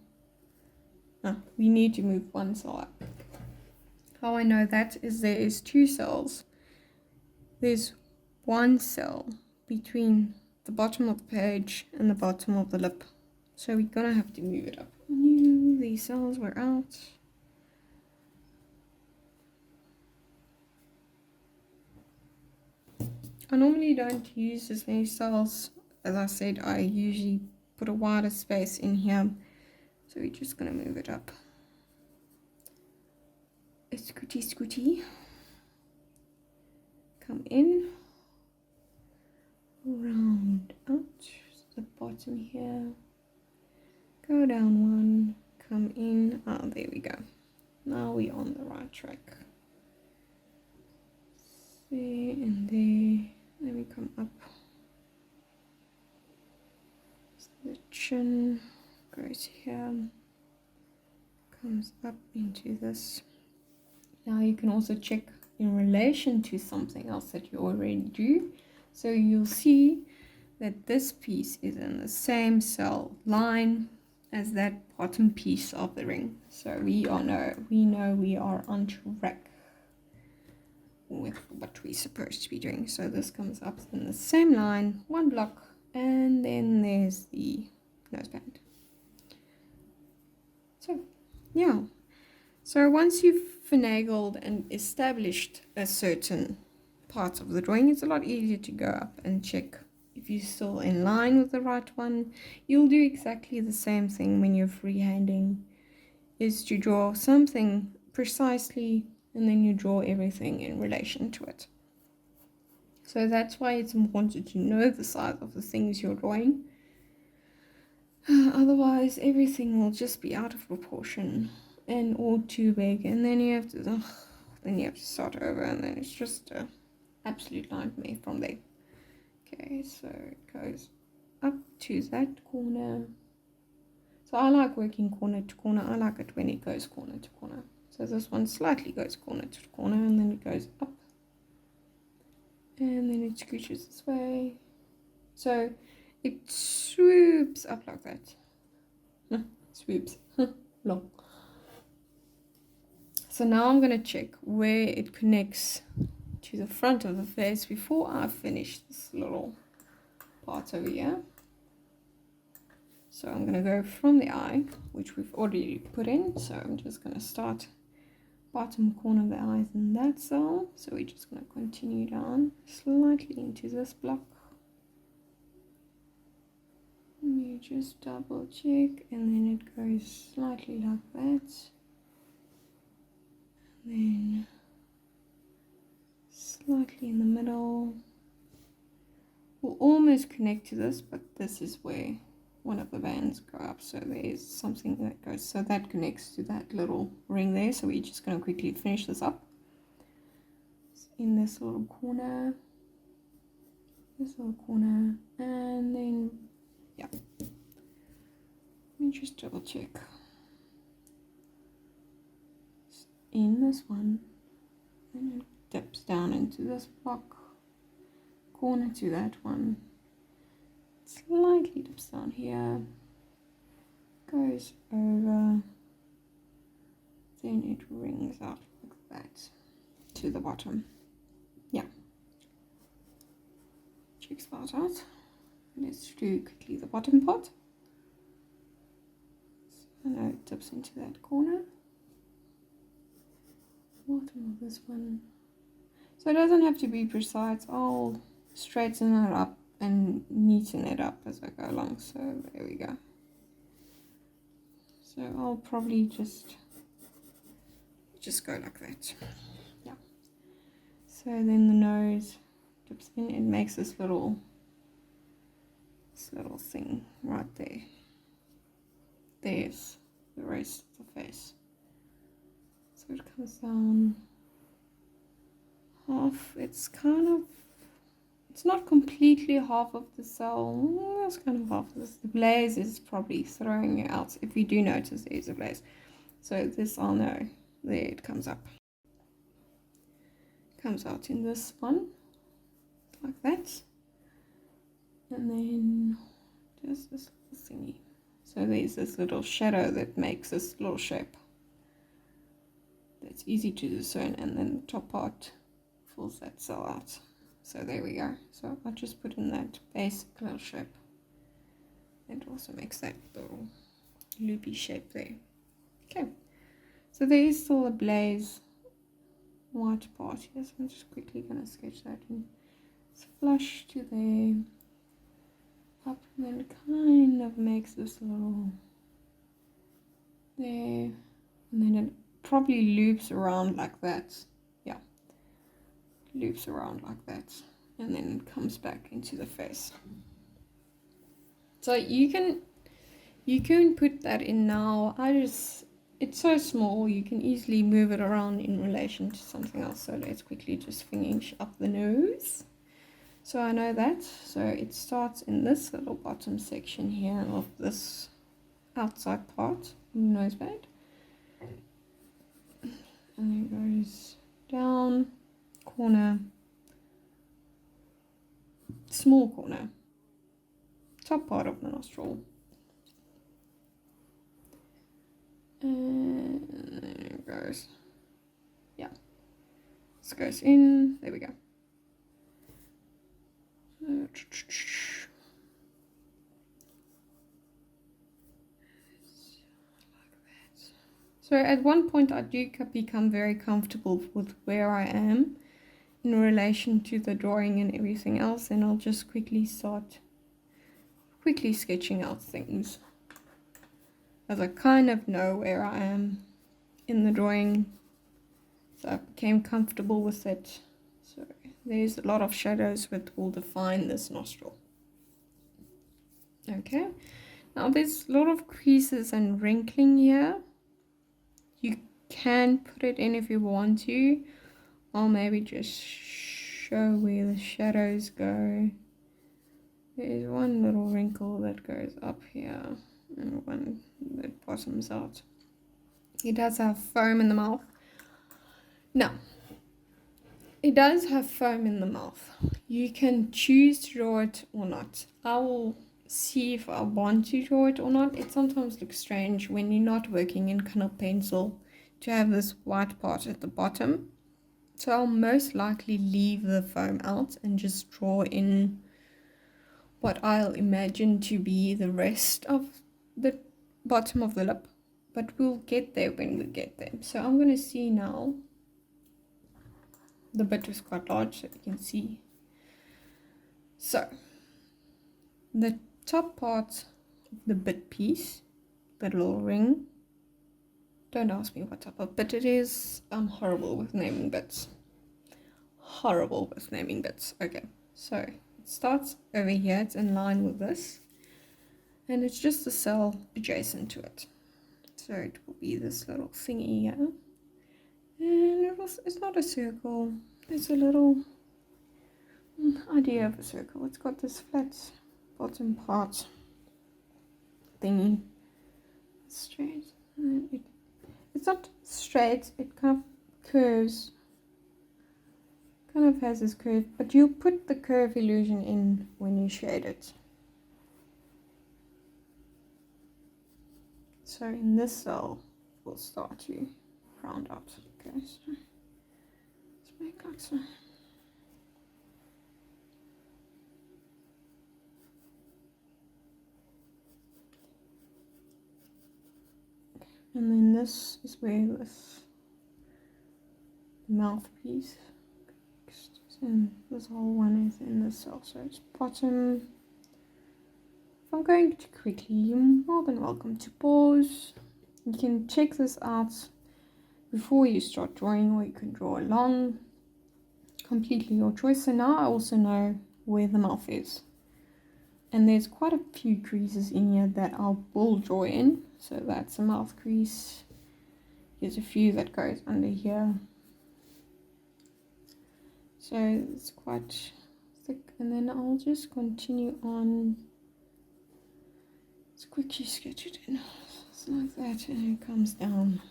Ah, we need to move one cell up. How I know that is there is 2 cells. There's 1 cell between the bottom of the page and the bottom of the lip. So we're gonna have to move it up. These cells were out. I normally don't use as many cells. As I said, I usually put a wider space in here. So we're just gonna move it up. A scooty. Come in. Round out the bottom here. Go down 1, come in. Oh, there we go. Now we're on the right track. There and there. Then we come up. So the chin goes here. Comes up into this. Now you can also check in relation to something else that you already do. So you'll see that this piece is in the same cell line as that bottom piece of the ring. So we know we are on track with what we're supposed to be doing. So this comes up in the same line, 1 block, and then there's the noseband. So yeah, so once you've finagled and established a certain part of the drawing, it's a lot easier to go up and check if you're still in line with the right one. You'll do exactly the same thing when you're freehanding, is to draw something precisely and then you draw everything in relation to it. So that's why it's important to know the size of the things you're drawing. Otherwise everything will just be out of proportion and all too big, and then you have to start over, and then it's just an absolute nightmare from there. Okay, so it goes up to that corner, So I like working corner to corner. I like it when it goes corner to corner. So this one slightly goes corner to corner, and then it goes up, and then it scooches this way. So it swoops up like that. Swoops. Long. So now I'm going to check where it connects to the front of the face before I finish this little part over here. So I'm going to go from the eye, which we've already put in. So I'm just going to start bottom corner of the eyes in that cell. So we're just going to continue down slightly into this block. You just double check, and then it goes slightly like that. And then slightly in the middle. We'll almost connect to this, but this is where one of the bands go up, so there's something that goes, so that connects to that little ring there. So we're just going to quickly finish this up in this little corner, and then yeah, let me just double check in this one, and it dips down into this block, corner to that one, slightly dips down here, goes over, then it rings out like that to the bottom. Yeah, checks that out. Let's do quickly the bottom part. So now it dips into that corner, bottom of this one. So it doesn't have to be precise. I'll straighten it up and neaten it up as I go along. So there we go. So I'll probably just go like that. Yeah. So then the nose dips in. It makes this little thing right there. There's the rest of the face. So it comes down half. It's not completely half of the cell. That's kind of half of this. The blaze is probably throwing it out. If you do notice, there's a blaze. So this I'll know. There it comes up. Comes out in this one, like that. And then just this little thingy. So there's this little shadow that makes this little shape. That's easy to discern, and then the top part fills that cell out. So there we go. So I'll just put in that basic little shape. It also makes that little loopy shape there. Okay. So there is still a blaze white part here. So I'm just quickly going to sketch that in. It's flush to there. Up, and then it kind of makes this little there. And then it probably loops around like that. Yeah. Loops around like that, and then it comes back into the face. So you can put that in now. It's so small, you can easily move it around in relation to something else. So let's quickly just finish up the nose. So I know that. So it starts in this little bottom section here of this outside part, nose band, and then it goes down, corner, small corner, top part of the nostril, and then it goes, yeah, this goes in, there we go. So at one point I do become very comfortable with where I am in relation to the drawing and everything else, and I'll just quickly start sketching out things as I kind of know where I am in the drawing. So I became comfortable with it. So there's a lot of shadows which will define this nostril. Okay, now there's a lot of creases and wrinkling here. You can put it in if you want to. I'll maybe just show where the shadows go. There's one little wrinkle that goes up here. and when it bottoms out. It does have foam in the mouth. Now, it does have foam in the mouth. You can choose to draw it or not. I will see if I want to draw it or not. It sometimes looks strange when you're not working in color pencil to have this white part at the bottom. So I'll most likely leave the foam out and just draw in what I'll imagine to be the rest of the bottom of the lip. But we'll get there when we get there. So I'm going to see now. The bit is quite large, so you can see. So, the top part of the bit piece, the little ring. Don't ask me what type of bit it is. I'm horrible with naming bits. Horrible with naming bits. Okay, so it starts over here. It's in line with this. And it's just a cell adjacent to it. So it will be this little thingy here. And it's not a circle, it's a little idea of a circle. It's got this flat bottom part thingy. Straight. It's not straight, it kind of curves. Kind of has this curve, but you put the curve illusion in when you shade it. So in this cell, we'll start to round out. Okay, so let's make like so. Okay. And then this is where this mouthpiece, and this whole one is in this cell. So it's bottom. If I'm going too quickly, you're more than welcome to pause. You can check this out before you start drawing, or you can draw along. Completely your choice. So now I also know where the mouth is, and there's quite a few creases in here that I will draw in. So that's a mouth crease. There's a few that goes under here, so it's quite thick. And then I'll just continue on. Let's quickly sketch it in. It's like that, and it comes down.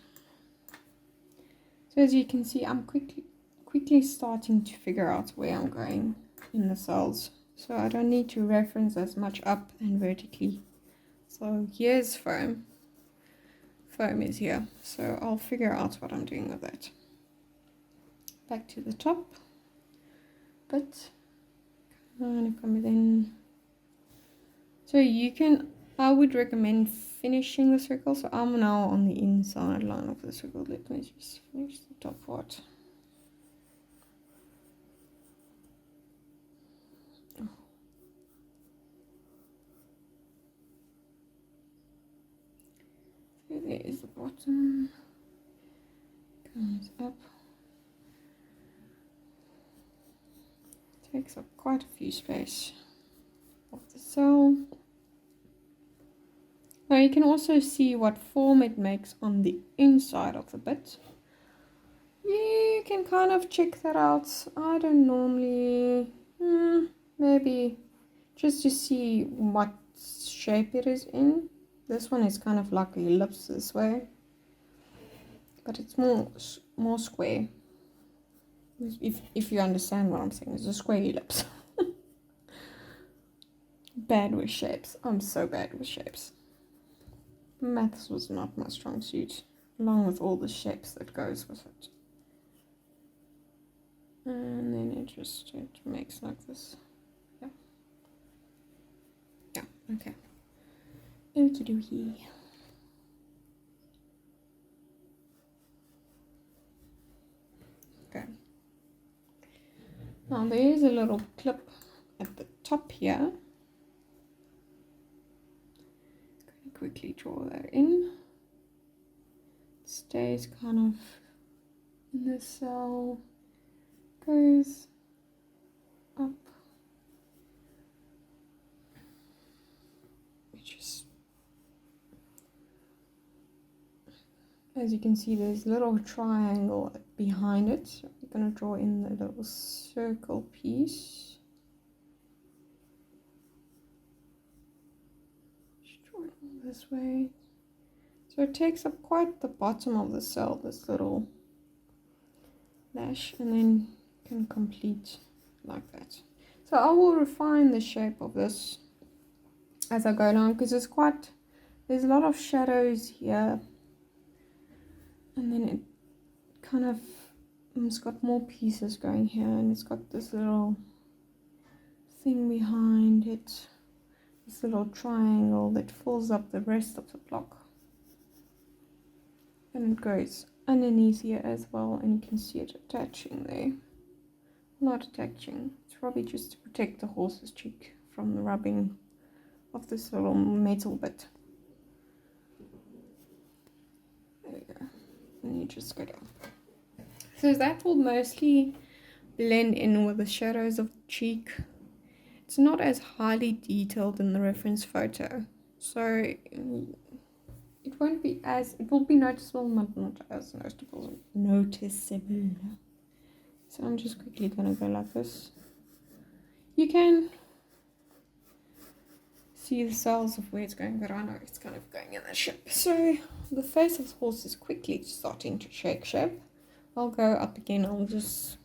So as you can see, I'm quickly starting to figure out where I'm going in the cells. So I don't need to reference as much up and vertically. So here's foam. Foam is here. So I'll figure out what I'm doing with that. Back to the top. But kind of come in. So you can, I would recommend finishing the circle. So I'm now on the inside line of the circle. Let me just finish the top part. So there is the bottom. Comes up. Takes up quite a few space of the cell. Now you can also see what form it makes on the inside of the bit. You can kind of check that out. I don't normally, maybe just to see what shape it is in. This one is kind of like a ellipse this way, but it's more square. If you understand what I'm saying, it's a square ellipse. Bad with shapes. I'm so bad with shapes. Maths was not my strong suit, along with all the shapes that goes with it. And then it makes like this. Yeah, okay. Okie dokie. Okay. Now there is a little clip at the top here. Quickly draw that in. It stays kind of in the cell, goes up, which is, as you can see, there's a little triangle behind it. So I'm going to draw in the little circle piece. this way. So it takes up quite the bottom of the cell, this little lash, and then can complete like that. So I will refine the shape of this as I go along, because there's a lot of shadows here, and then it kind of, it's got more pieces going here, and it's got this little thing behind it, this little triangle that fills up the rest of the block, and it goes underneath here as well, and you can see it attaching there. Not attaching, it's probably just to protect the horse's cheek from the rubbing of this little metal bit. There we go, and you just go down. So that will mostly blend in with the shadows of the cheek. It's not as highly detailed in the reference photo, so it won't be as, it will be noticeable, but not as noticeable. So I'm just quickly gonna go like this. You can see the cells of where it's going, but I know it's kind of going in the ship. So the face of the horse is quickly starting to shake shape. I'll go up again, I'll just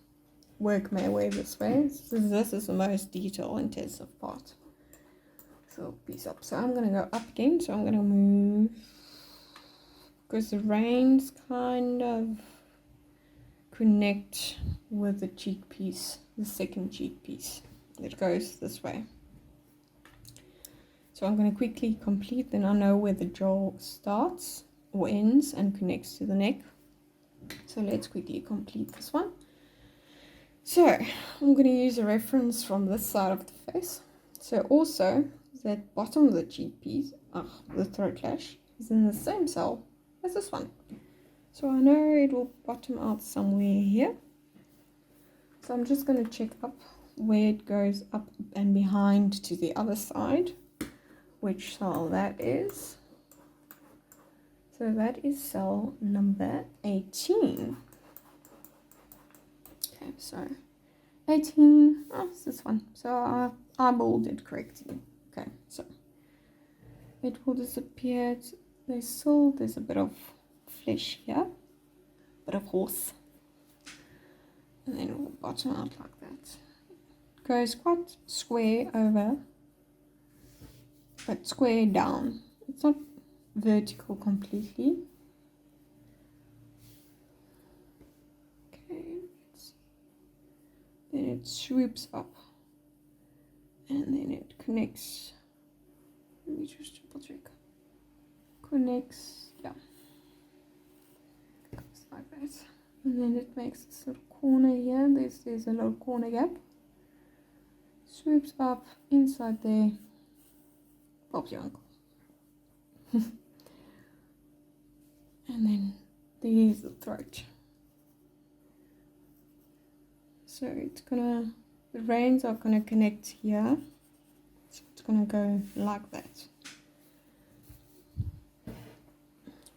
work my way this way. So this is the most detail intensive part. So piece up. So I'm gonna go up again, so I'm gonna move, because the reins kind of connect with the cheek piece, the second cheek piece. It goes this way. So I'm going to quickly complete, then I know where the jaw starts or ends and connects to the neck. So let's quickly complete this one. So I'm going to use a reference from this side of the face. So also that bottom of the cheek piece, the throat lash, is in the same cell as this one. So I know it will bottom out somewhere here. So I'm just going to check up where it goes up and behind to the other side, which cell that is. So that is cell number 18. Okay, so 18, it's this one. So I eyeballed it correctly. Okay, so it will disappear. There's a bit of flesh here, bit of horse, and then it will bottom out like that. It goes quite square over, but square down. It's not vertical completely. Okay, let's see. Then it swoops up, and then it connects. Let me just triple check. Connects, yeah. Like that, and then it makes this little corner here. There's a little corner gap, swoops up inside there, pops your ankle. And then there's the throat. So it's gonna, the reins are gonna connect here, so it's gonna go like that.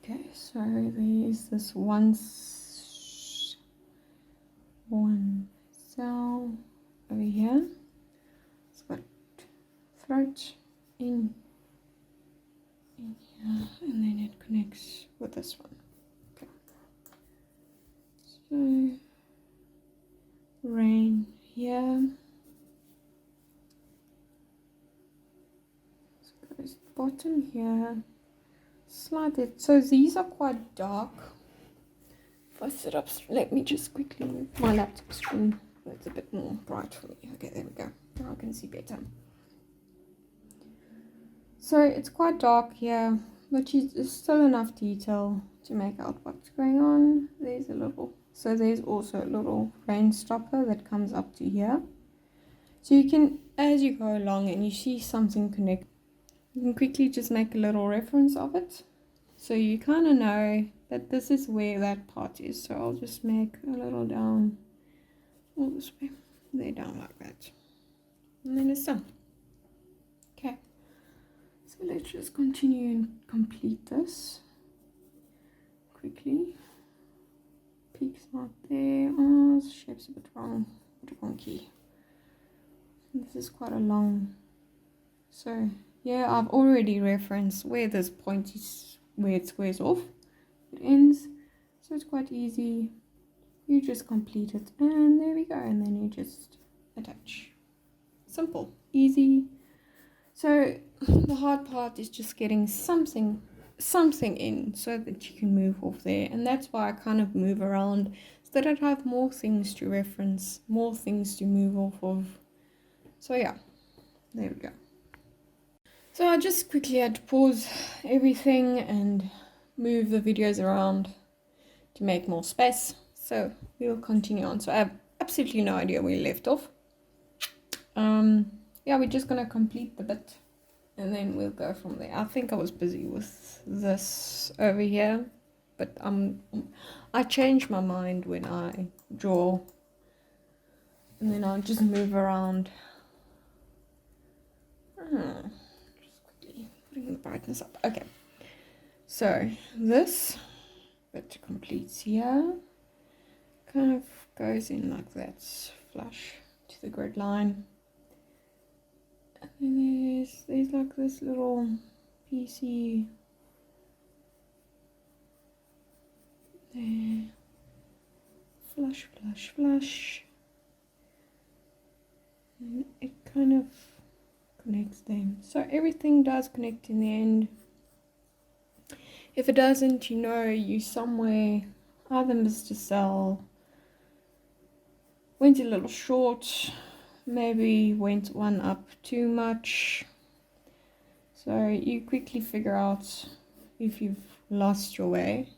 Okay, so there's this one cell over here. It's got throat in here, and then it connects with this one. Okay. So rain here. So goes bottom here. Slide it. So these are quite dark. If I sit up, let me just quickly move my laptop screen. It's a bit more bright for me. Okay, there we go. Now I can see better. So it's quite dark here, but there's still enough detail to make out what's going on. There's a little, so there's also a little rain stopper that comes up to here. So you can, as you go along and you see something connect, you can quickly just make a little reference of it. So you kind of know that this is where that part is. So I'll just make a little down all this way. There, down like that. And then it's done. Okay. So let's just continue and complete this quickly. Peaks not there. Oh, this shape's a bit wrong. A bit wonky. This is quite a long, so Yeah, I've already referenced where this point is, where it squares off, it ends, so it's quite easy. You just complete it, and there we go, and then you just attach. Simple, easy. So the hard part is just getting something in so that you can move off there, and that's why I kind of move around so that I have more things to reference, more things to move off of. So yeah, there we go. So I just quickly had to pause everything and move the videos around to make more space. So we'll continue on. So I have absolutely no idea where we left off. Yeah, we're just gonna complete the bit and then we'll go from there. I think I was busy with this over here, but I change my mind when I draw, and then I'll just move around. Just quickly putting the brightness up. Okay, so this bit completes here, kind of goes in like that, flush to the grid line. And then there's like this little piecey there, flush, flush, flush, and it kind of connects them. So everything does connect in the end. If it doesn't, you know, you somewhere either missed a cell, went a little short, maybe went one up too much. So you quickly figure out if you've lost your way,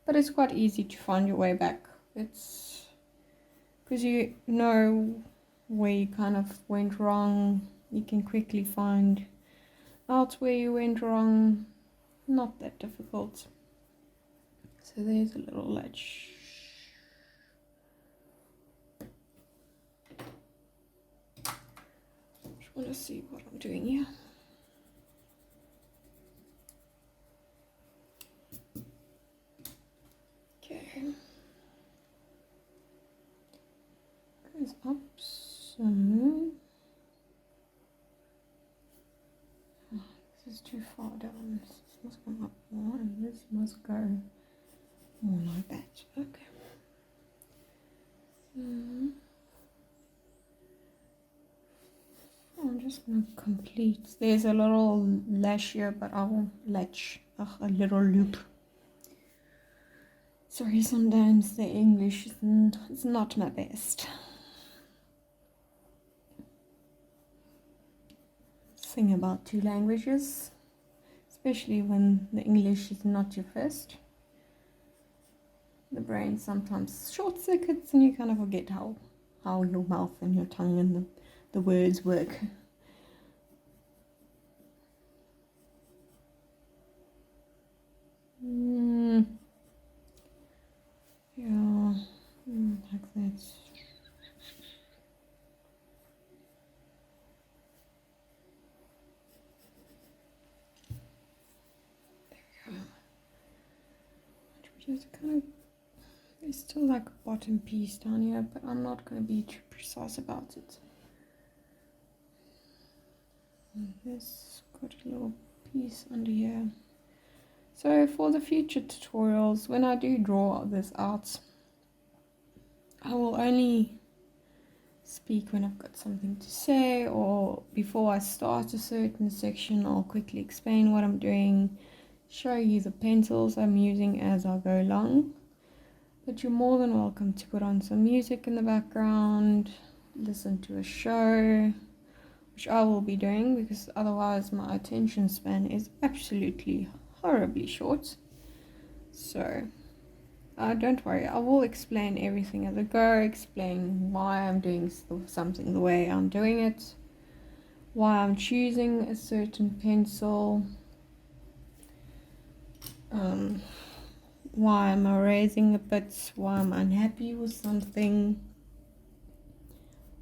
but it's quite easy to find your way back. It's because you know where you kind of went wrong. You can quickly find out where you went wrong. Not that difficult. So there's a little ledge. Just want to see what I'm doing here. Okay. Goes up some. Oh, this is too far down. This must come up more, and this must go more like that. Okay. I'm just going to complete. There's a little lash here, but I will latch a little loop. Sorry, sometimes the English is not my best. Thing about two languages, especially when the English is not your first. The brain sometimes short circuits and you kind of forget how your mouth and your tongue and the words work. Yeah, like that. Just kind of, there's still like a bottom piece down here, but I'm not going to be too precise about it. And this got a little piece under here. So for the future tutorials, when I do draw this out, I will only speak when I've got something to say, or before I start a certain section, I'll quickly explain what I'm doing, show you the pencils I'm using as I go along. But you're more than welcome to put on some music in the background, listen to a show, which I will be doing because otherwise my attention span is absolutely horribly short. So don't worry, I will explain everything as I go, explain why I'm doing something the way I'm doing it, why I'm choosing a certain pencil, why I'm erasing a bit, why I'm unhappy with something.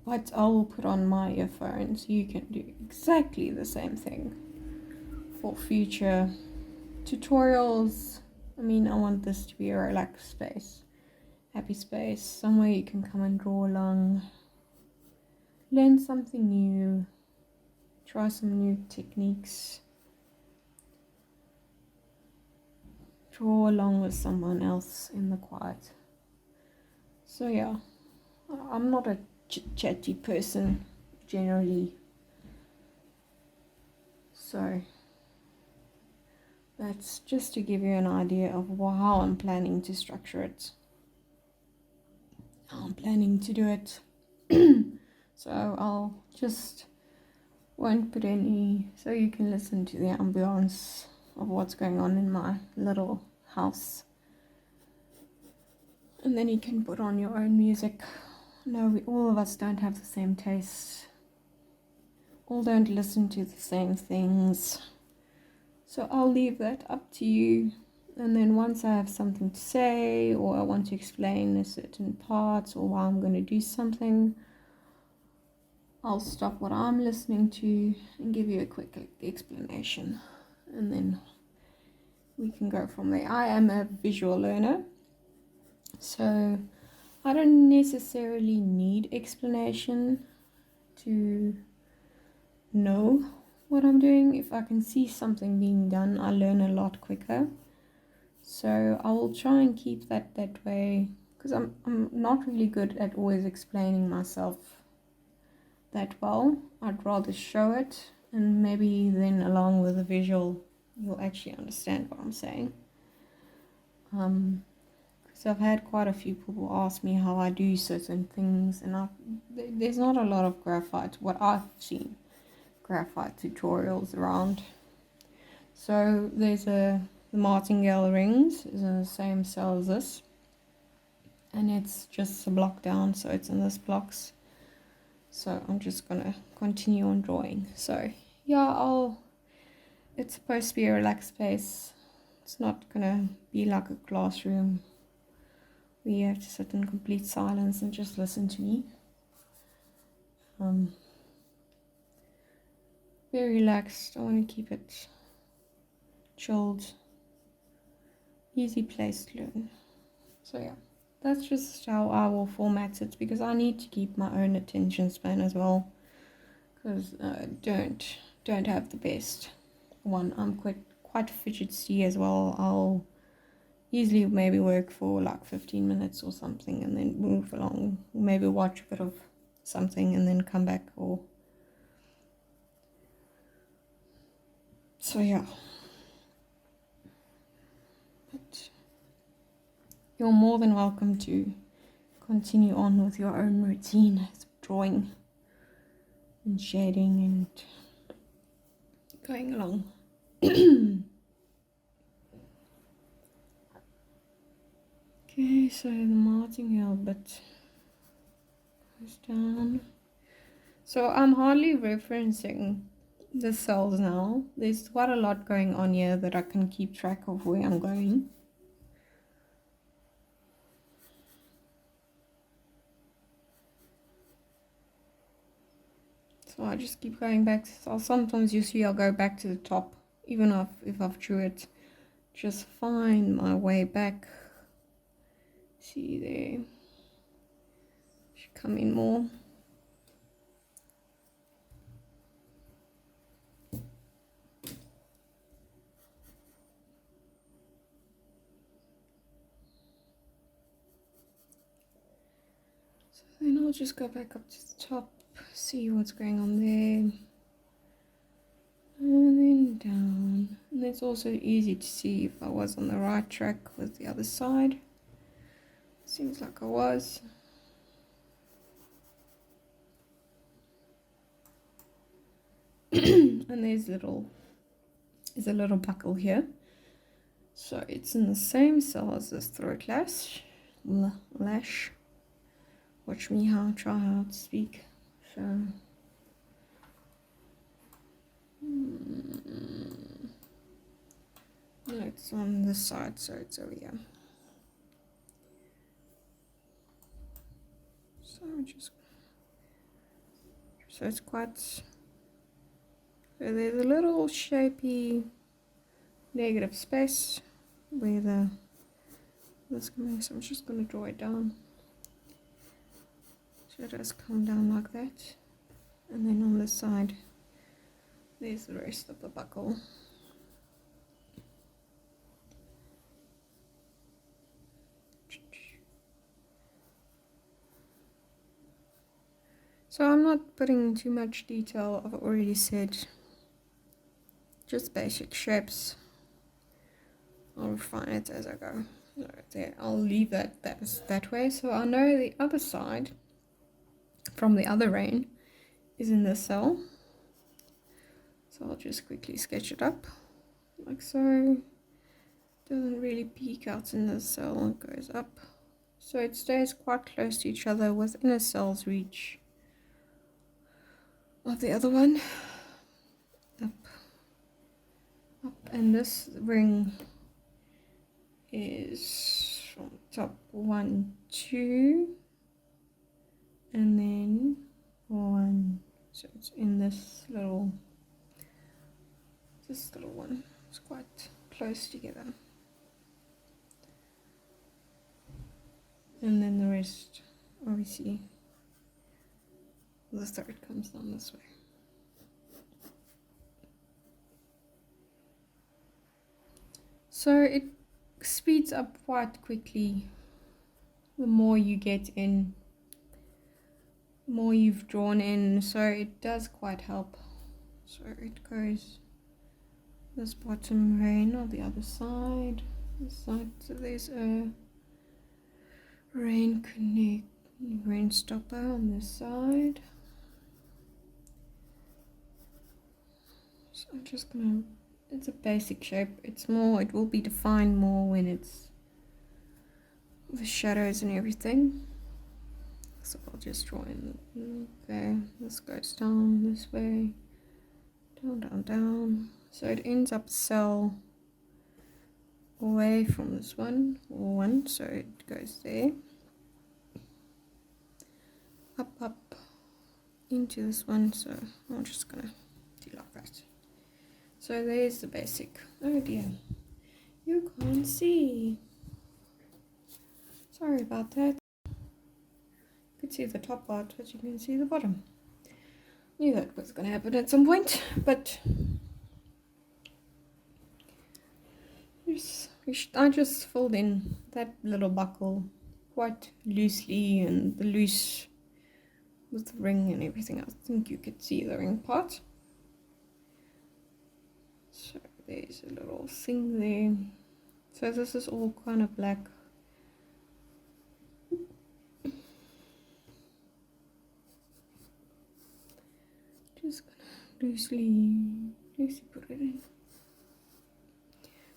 But I will put on my earphones. You can do exactly the same thing for future tutorials. I mean, I want this to be a relaxed space, happy space, somewhere you can come and draw along, learn something new, try some new techniques, draw along with someone else in the quiet. So yeah, I'm not a chatty person generally, so that's just to give you an idea of how I'm planning to structure it, how I'm planning to do it. So I'll just won't put any, so you can listen to the ambience of what's going on in my little house, and then you can put on your own music. No, all of us don't have the same taste, all don't listen to the same things, so I'll leave that up to you. And then once I have something to say, or I want to explain a certain part, or why I'm going to do something, I'll stop what I'm listening to and give you a quick explanation, and then we can go from there. I am a visual learner, so I don't necessarily need explanation to know what I'm doing. If I can see something being done, I learn a lot quicker. So I will try and keep that way, because I'm not really good at always explaining myself that well. I'd rather show it, and maybe then along with the visual you'll actually understand what I'm saying. Because I've had quite a few people ask me how I do certain things, and there's not a lot of graphite, what I've seen, graphite tutorials around. So there's the martingale rings is in the same cell as this, and it's just a block down, so it's in this blocks. So I'm just gonna continue on drawing. So yeah, it's supposed to be a relaxed space. It's not gonna be like a classroom where you have to sit in complete silence and just listen to me. Very relaxed. I want to keep it chilled, easy place to learn. So yeah, that's just how I will format it, because I need to keep my own attention span as well, because I don't have the best one. I'm quite fidgety as well. I'll easily maybe work for like 15 minutes or something and then move along, maybe watch a bit of something and then come back. Or so yeah, but you're more than welcome to continue on with your own routine, drawing and shading and going along. Okay, so the martingale bit goes down. So I'm hardly referencing the cells now. There's quite a lot going on here that I can keep track of where I'm going. So I just keep going back. So sometimes you see I'll go back to the top, even if I've drew it. Just find my way back. See there. Should come in more. So then I'll just go back up to the top, see what's going on there. And then down. And it's also easy to see if I was on the right track with the other side. Seems like I was. And there's a little buckle here. So it's in the same cell as this throat lash. Watch me try how to speak. So no, it's on this side, so it's over here. So it's quite. So there's a little shapy negative space where this comes. So I'm just going to draw it down. So it does come down like that, and then on this side There's the rest of the buckle. So I'm not putting too much detail, I've already said just basic shapes. I'll refine it as I go. So there, I'll leave that way. So I know the other side from the other rain is in the cell. So I'll just quickly sketch it up like so. Doesn't really peek out in the cell, it goes up. So it stays quite close to each other within a cell's reach of the other one. Up, up, and this ring is from top 1, 2, and then 1. So it's in this little one. It's quite close together. And then the rest, obviously, the third comes down this way. So it speeds up quite quickly. The more you get in, the more you've drawn in, so it does quite help. So it goes this bottom rain on the other side, this side. So there's a rain stopper on this side. So I'm just gonna, it's a basic shape. It will be defined more when it's the shadows and everything. So I'll just draw in. Okay, this goes down this way, down, down, down. So it ends up cell away from this one, so it goes there, up into this one. So I'm just gonna do like that. So there's the basic. Oh dear, you can't see. Sorry about that. You could see the top part, but you can see the bottom. Knew that was gonna happen at some point, but I just filled in that little buckle quite loosely, and the loose with the ring and everything else. I think you could see the ring part. So there's a little thing there. So this is all kind of black. Just gonna loosely put it in.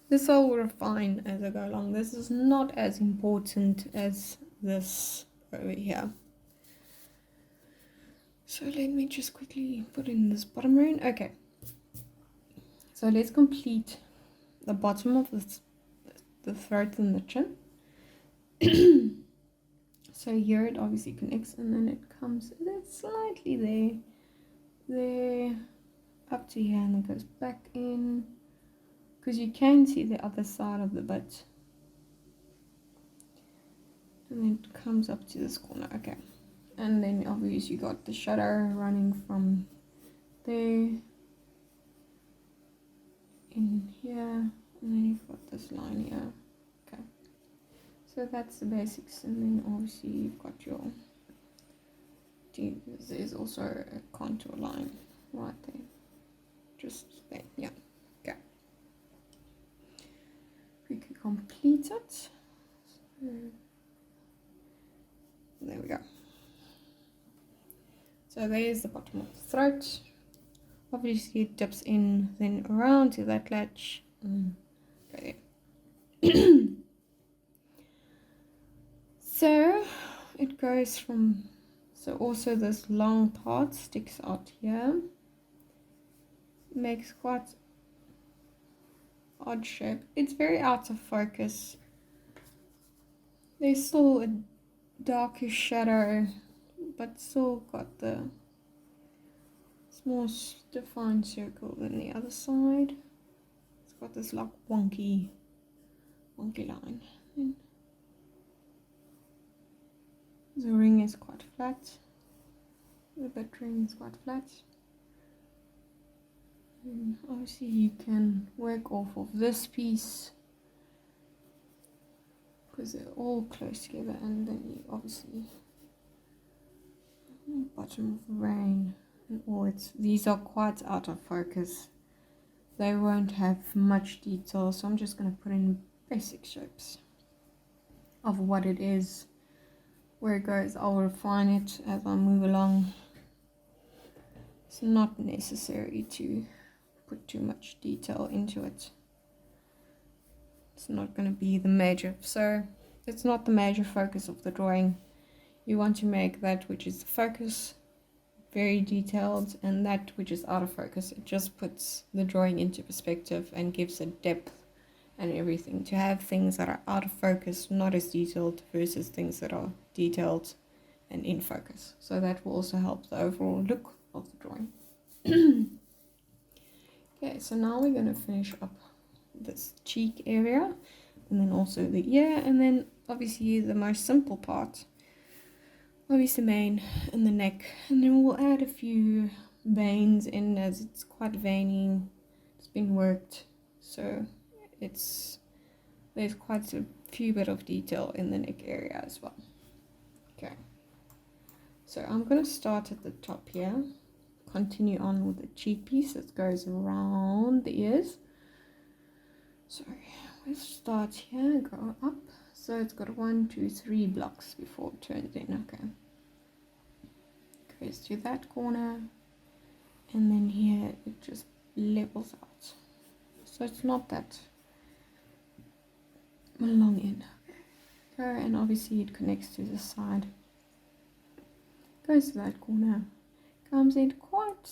This I'll refine as I go along. This is not as important as this over here. So let me just quickly put in this bottom rain. Okay. So let's complete the bottom of the throat and the chin. So here it obviously connects, and then it comes slightly there, up to here, and it goes back in. Because you can see the other side of the bit, and then it comes up to this corner. Okay, and then obviously you got the shadow running from there in here, and then you've got this line here. Okay, so that's the basics, and then obviously you've got your, there's also a contour line right there, just there. Yeah. We could complete it. So, there we go. So there's the bottom of the throat. Obviously it dips in then around to that latch. Go there. So it goes from, so also this long part sticks out here. Makes quite odd shape. It's very out of focus. There's still a darker shadow, but still got the more defined circle than the other side. It's got this like wonky line. And the ring is quite flat. The bit ring is quite flat. And obviously you can work off of this piece because they're all close together, and then you obviously bottom of the rain and all. These are quite out of focus. They won't have much detail, so I'm just going to put in basic shapes of what it is. Where it goes, I'll refine it as I move along. It's not necessary to put too much detail into it. It's not going to be the major, so it's not the major focus of the drawing. You want to make that which is the focus very detailed, and that which is out of focus, it just puts the drawing into perspective and gives it depth and everything. To have things that are out of focus, not as detailed, versus things that are detailed and in focus. So that will also help the overall look of the drawing. Okay, so now we're going to finish up this cheek area, and then also the ear, and then obviously the most simple part, obviously the mane and the neck, and then we'll add a few veins in, as it's quite veiny. It's been worked, so there's quite a few bit of detail in the neck area as well. Okay, so I'm going to start at the top here, continue on with the cheek piece that goes around the ears. So let's start here, go up. So it's got 1, 2, 3 blocks before it turns in. Okay, goes to that corner, and then here it just levels out, so it's not that long in. Okay, and obviously it connects to the side, goes to that corner, comes in quite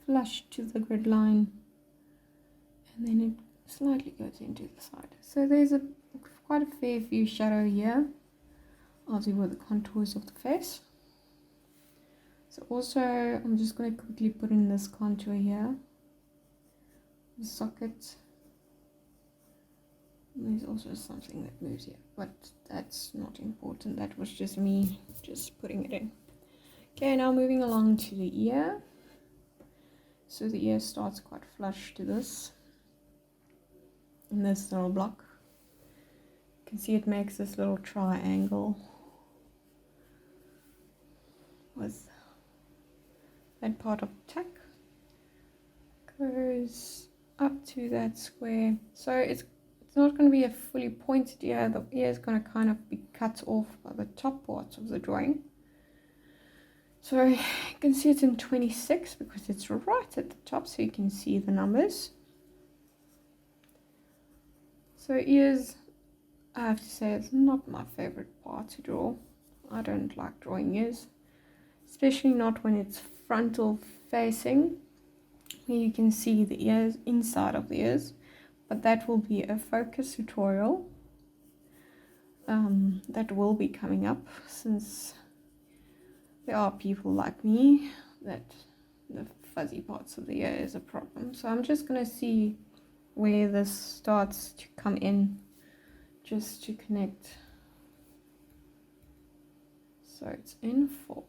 flush to the grid line, and then it slightly goes into the side. So there's quite a fair few shadow here. I'll do with the contours of the face. So also I'm just going to quickly put in this contour here, the socket. And there's also something that moves here, but that's not important. That was just me just putting it in. Okay, now moving along to the ear. So the ear starts quite flush to this, in this little block. You can see it makes this little triangle with that part of the tack, goes up to that square. So it's not going to be a fully pointed ear. The ear is going to kind of be cut off by the top part of the drawing. So you can see it's in 26 because it's right at the top, so you can see the numbers. So ears, I have to say, it's not my favorite part to draw. I don't like drawing ears, especially not when it's frontal facing, where you can see the ears, inside of the ears. But that will be a focus tutorial that will be coming up, since there are people like me that the fuzzy parts of the ear is a problem. So I'm just going to see where this starts to come in, just to connect. So it's in 4.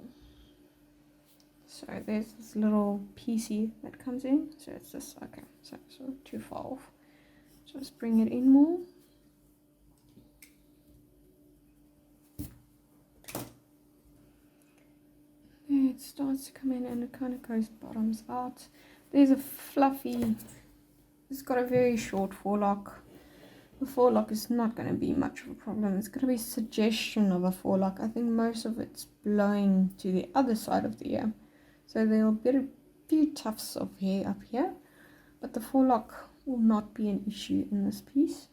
So there's this little piecey that comes in. So it's this, okay, so too far off. Just bring it in more. There it starts to come in, and it kind of goes bottoms out. There's a fluffy, it's got a very short forelock. The forelock is not going to be much of a problem. It's going to be a suggestion of a forelock. I think most of it's blowing to the other side of the ear. So there'll be a few tufts of hair up here, but the forelock will not be an issue in this piece.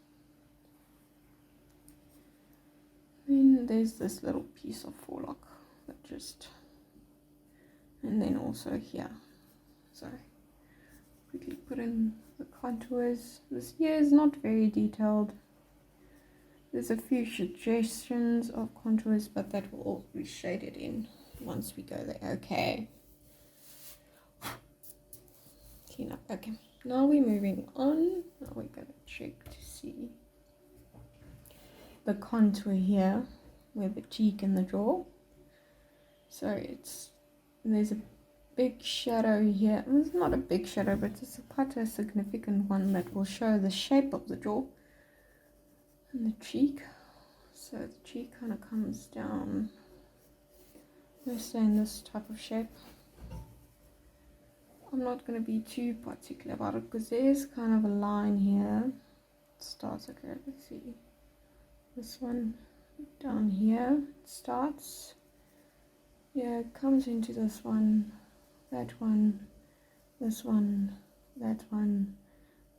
Then there's this little piece of forelock that just, and then also here. So quickly put in the contours. This here is not very detailed. There's a few suggestions of contours, but that will all be shaded in once we go there. Okay. Clean up. Okay. Now we're moving on. Now we're going to check to see the contour here, where the cheek and the jaw. So there's a big shadow here. It's not a big shadow, but it's quite a significant one that will show the shape of the jaw and the cheek. So the cheek kind of comes down, let's say in this type of shape. I'm not going to be too particular about it because there's kind of a line here. It starts, okay, let's see. This one down here, it starts. Yeah, it comes into this one, that one, this one, that one,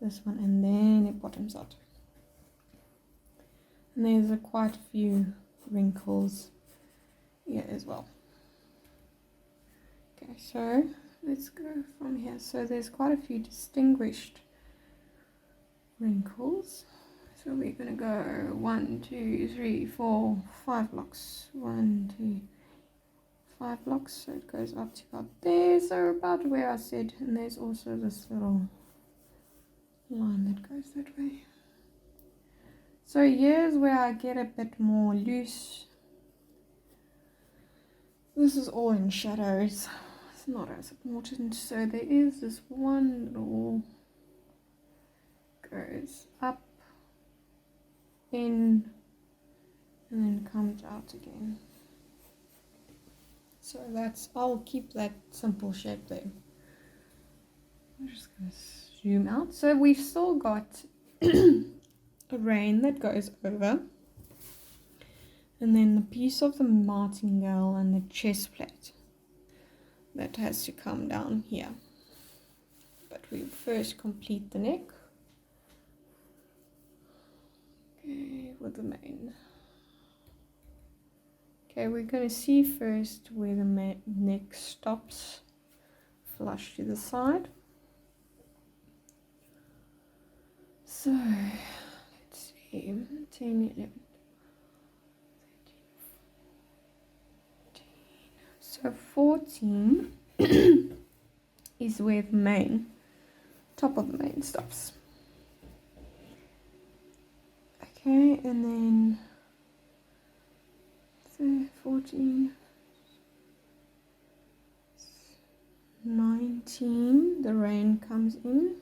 this one, and then it bottoms out. And there's quite a few wrinkles here as well. Okay, so let's go from here. So there's quite a few distinguished wrinkles. So we're going to go 1, 2, 3, 4, 5 blocks. 1, 2, 5 blocks. So it goes up to about there. So about where I said. And there's also this little line that goes that way. So here's where I get a bit more loose. This is all in shadows. It's not as important. So there is this one little goes up, in, and then comes out again. So that's, I'll keep that simple shape there. I'm just going to zoom out. So we've still got a rain that goes over, and then the piece of the martingale and the chest plate that has to come down here. But we first complete the neck. Okay, with the mane. Okay, we're going to see first where the neck stops, flush to the side. So, let's see, 10, 11, 13, 14. So 14 is where the mane, top of the mane stops. Okay, and then 14, 19, the rain comes in.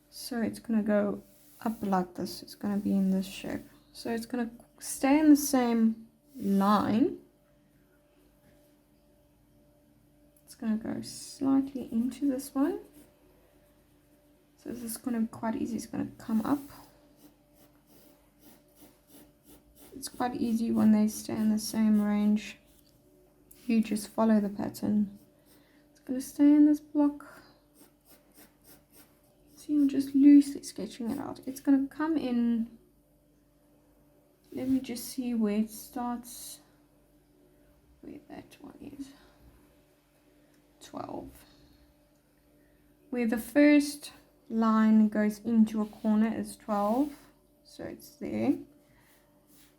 So it's going to go up like this. It's going to be in this shape. So it's going to stay in the same line. It's going to go slightly into this one. So this is going to be quite easy. It's going to come up. It's quite easy when they stay in the same range. You just follow the pattern. It's going to stay in this block. See, I'm just loosely sketching it out. It's going to come in. Let me just see where it starts. Where that one is. 12. Where the first line goes into a corner is 12. So it's there.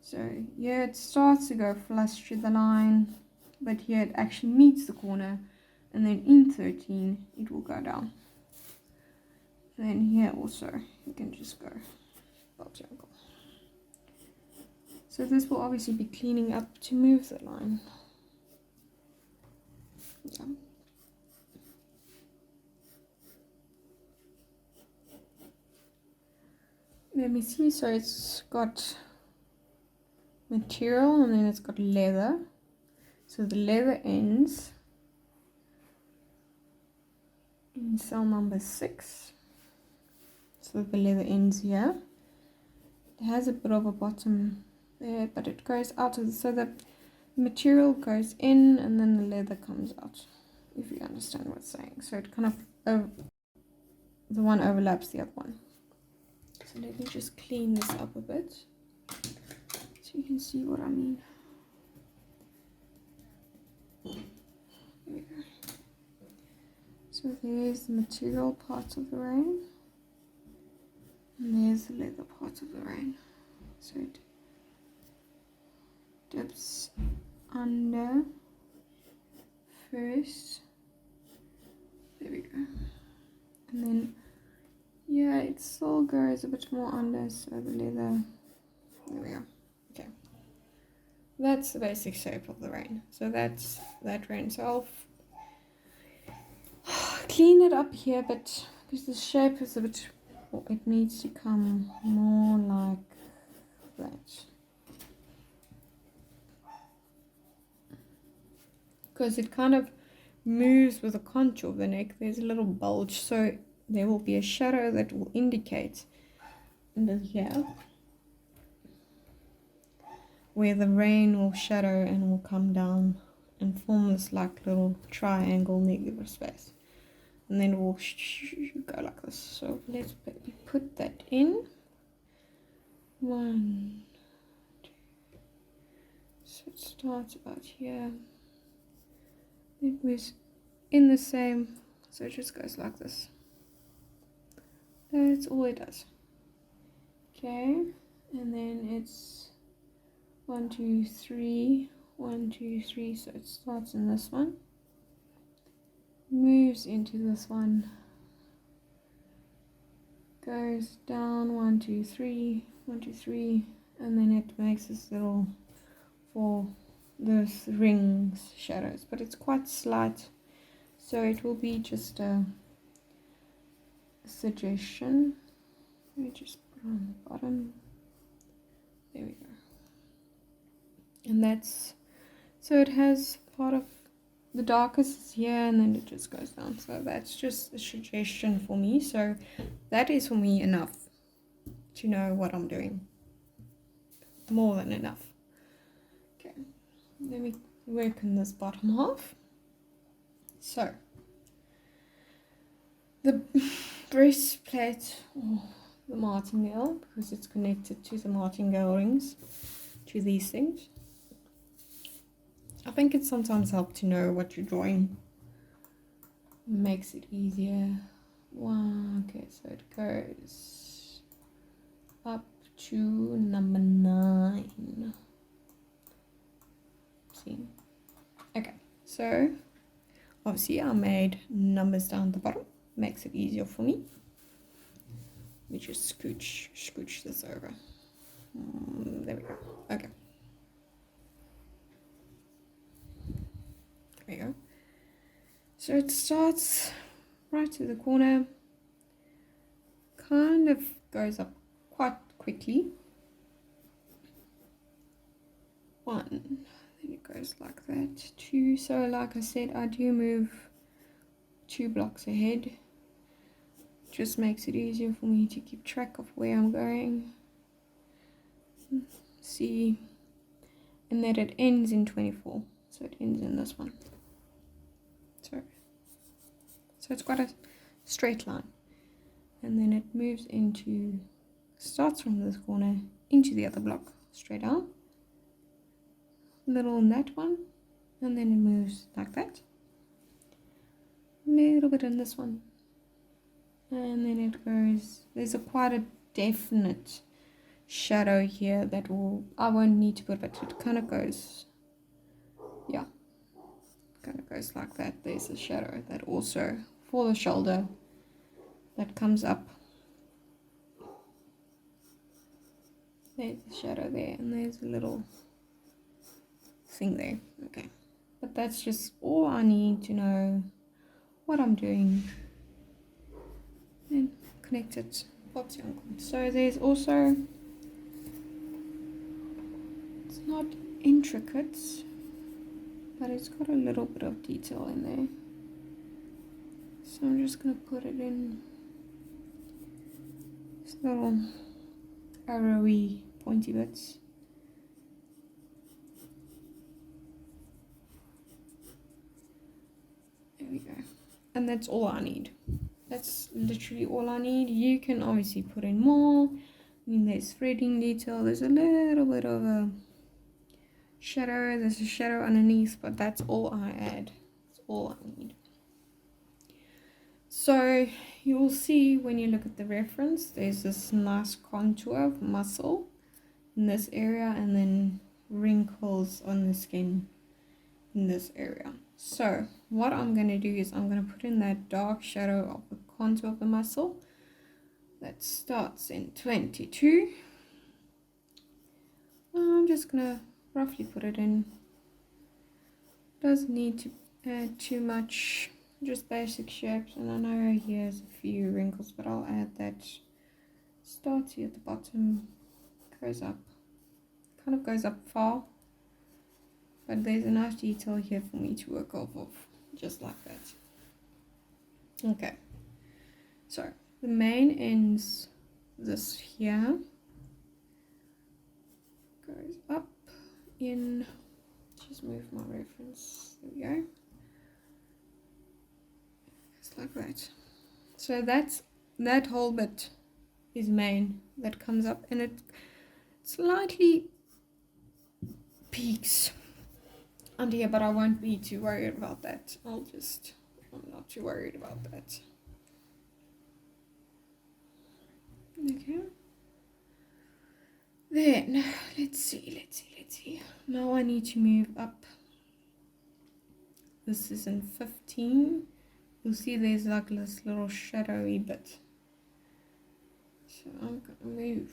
So here it starts to go flush to the line, but here it actually meets the corner, and then in 13 it will go down. And then here also you can just go belt ankle. So this will obviously be cleaning up to move the line. Yeah. Let me see, so it's got material and then it's got leather. So the leather ends in cell number 6. So the leather ends here. It has a bit of a bottom there, but it goes out of the, so the material goes in and then the leather comes out, if you understand what I'm saying. So it kind of, the one overlaps the other one. So let me just clean this up a bit so you can see what I mean. There we go. So there's the material part of the rain, and there's the leather part of the rain. So it dips under first. There we go. And then, yeah, it still goes a bit more under, so the leather, there we go. Okay. That's the basic shape of the rain. So that's that rain. So I'll clean it up here a bit because the shape is a bit, it needs to come more like that. Because it kind of moves with the contour of the neck. There's a little bulge, so there will be a shadow that will indicate under here where the rain will shadow and will come down and form this like little triangle negative space, and then we'll go like this. So let's put that in. 1, 2. So it starts about here. It was in the same, so it just goes like this. That's all it does. Okay, and then it's 1, 2, 3, 1, 2, 3. So it starts in this one, moves into this one, goes down 1, 2, 3, 1, 2, 3, and then it makes this little for those rings shadows, but it's quite slight, so it will be just a suggestion. Let me just put on the bottom. There we go. And that's, so it has part of the darkest is here, and then it just goes down. So that's just a suggestion for me. So that is for me enough to know what I'm doing. More than enough. Okay, let me work in this bottom half. So the breastplate, or the martingale, because it's connected to the martingale rings, to these things. I think it sometimes helps to know what you're drawing. Makes it easier. Wow, okay, so it goes up to number 9. See? Okay, so obviously I made numbers down the bottom. Makes it easier for me. Let me just scooch this over. There we go. Okay. There we go. So it starts right to the corner, kind of goes up quite quickly. 1, then it goes like that. 2, so like I said, I do move 2 blocks ahead. Just makes it easier for me to keep track of where I'm going. See, and that it ends in 24, so it ends in this one. So it's quite a straight line, and then it moves into, starts from this corner into the other block, straight out, little in that one, and then it moves like that, a little bit in this one, and then it goes, there's a quite a definite shadow here that will, I won't need to put, but it kind of goes, yeah, kind of goes like that. There's a shadow that also for the shoulder that comes up. There's a shadow there, and there's a little thing there. Okay, but that's just all I need to know what I'm doing and connect it. So there's also, it's not intricate, but it's got a little bit of detail in there. So I'm just going to put it in this little arrowy pointy bits. There we go. And that's all I need. That's literally all I need. You can obviously put in more. I mean, there's threading detail. There's a little bit of a shadow. There's a shadow underneath, but that's all I add. That's all I need. So you will see when you look at the reference, there's this nice contour of muscle in this area, and then wrinkles on the skin in this area. So what I'm going to do is I'm going to put in that dark shadow of the contour of the muscle that starts in 22. I'm just going to roughly put it in. Doesn't need to add too much. just basic shapes, and I know here's a few wrinkles, but I'll add that. Starts here at the bottom, goes up, kind of goes up far, but there's enough detail here for me to work off of, just like that. Okay, so the mane ends this here, goes up in, just move my reference, there we go, just like that. So that's that whole bit is mane that comes up, and it slightly peaks under here, but I won't be too worried about that. I'm not too worried about that. Okay, then let's see, now I need to move up. This is in 15. You'll see there's like this little shadowy bit, so I'm gonna move.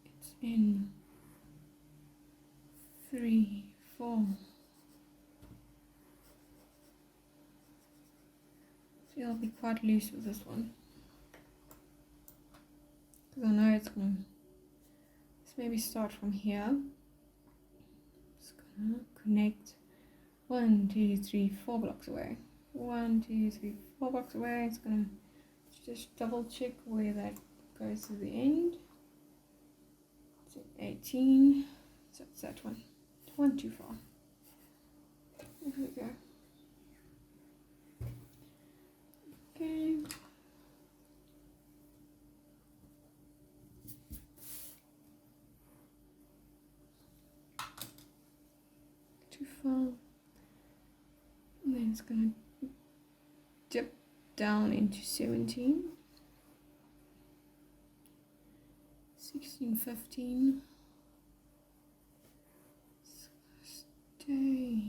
It's in 3, 4. See, I'll be quite loose with this one, because I know it's gonna, let's maybe start from here. Just gonna connect 1, 2, 3, 4 blocks away. 1, 2, 3, 4 blocks away. It's gonna just double check where that goes to the end. It's at 18, so it's that one too far. There we go. Okay. Too far. And then it's gonna dip down into 17, 16, 15. Stay.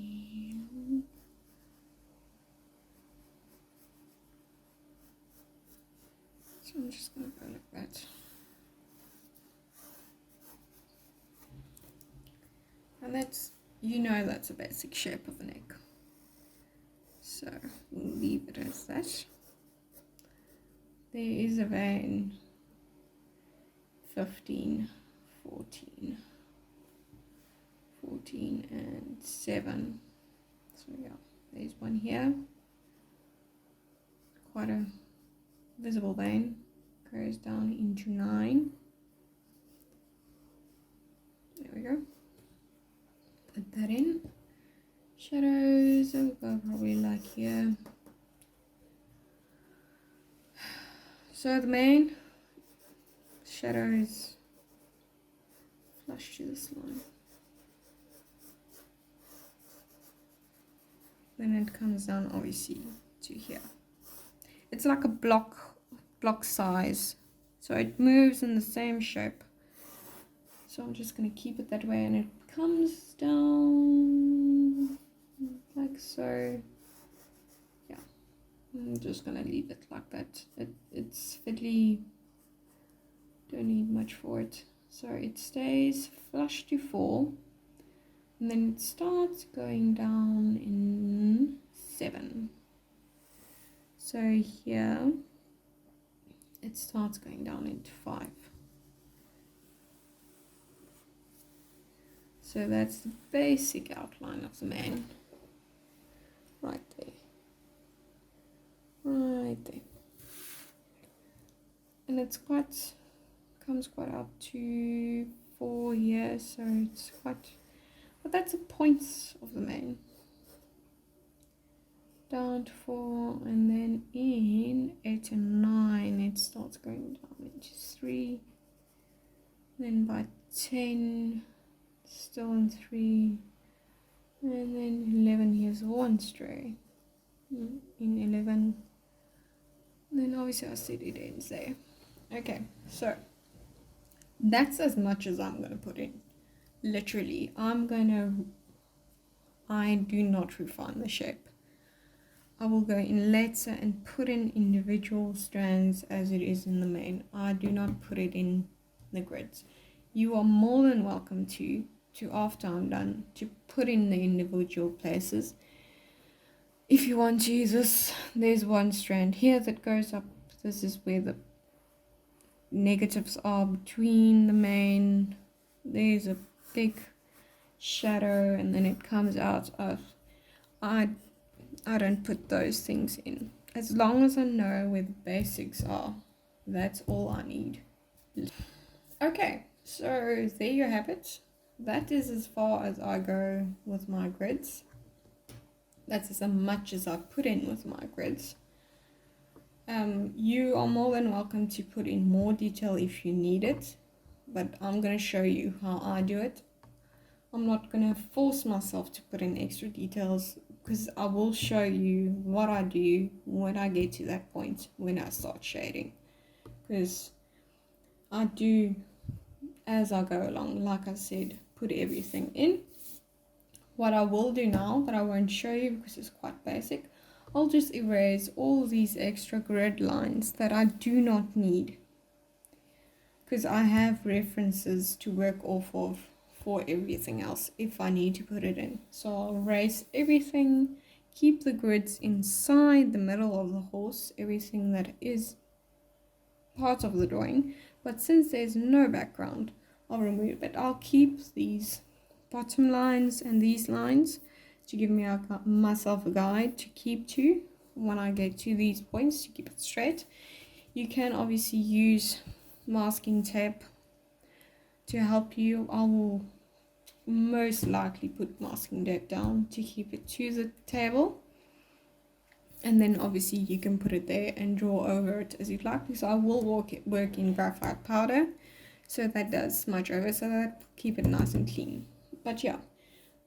So I'm just gonna go like that. And that's, you know, that's a basic shape of a neck. So we'll leave it as that. There is a vein 15, 14, 14 and 7. So yeah, there's one here. Quite a visible vein. Goes down into 9. There we go. Put that in. Shadows, I'll go probably like here. So the main shadow is flush to this line. Then it comes down obviously to here. It's like a block size, so it moves in the same shape. So I'm just going to keep it that way, and it comes down like so. Yeah, I'm just going to leave it like that. It's fiddly, don't need much for it. So it stays flush to 4, and then it starts going down in 7. So here it starts going down into 5. So that's the basic outline of the man. Right there. Right there. And it's comes quite up to 4 here, so it's quite, but that's the points of the man. Down to 4, and then in 8 and 9 it starts going down into 3, then by 10 still in 3, and then 11, here's 1 stray in 11, and then obviously I said it ends there. Okay, so that's as much as I'm going to put in. Literally, I do not refine the shape. I will go in later and put in individual strands as it is in the main. I do not put it in the grids. You are more than welcome to after I'm done, to put in the individual places. if you want to use this, there's one strand here that goes up. This is where the negatives are between the main. There's a big shadow, and then it comes out of. I don't put those things in. As long as I know where the basics are, that's all I need. Okay, so there you have it. That is as far as I go with my grids. That's as much as I put in with my grids. You are more than welcome to put in more detail if you need it, but I'm going to show you how I do it. I'm not going to force myself to put in extra details, because I will show you what I do when I get to that point when I start shading, because I do as I go along. Like I said, put everything in. What I will do now, that I won't show you because it's quite basic, I'll just erase all these extra grid lines that I do not need, because I have references to work off of for everything else if I need to put it in. So I'll erase everything, keep the grids inside the middle of the horse, everything that is part of the drawing, but since there's no background, I'll remove it. I'll keep these bottom lines and these lines to give me myself a guide to keep to when I get to these points, to keep it straight. You can obviously use masking tape to help you. I will most likely put masking tape down to keep it to the table, and then obviously you can put it there and draw over it as you'd like, because I will work in graphite powder, so that does smudge over, so that keep it nice and clean. But yeah,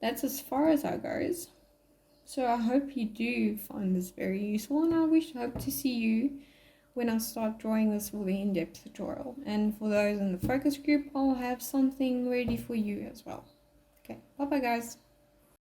that's as far as I goes. So I hope you do find this very useful, and I hope to see you when I start drawing this for the in-depth tutorial. And for those in the focus group, I'll have something ready for you as well. Okay, bye bye guys.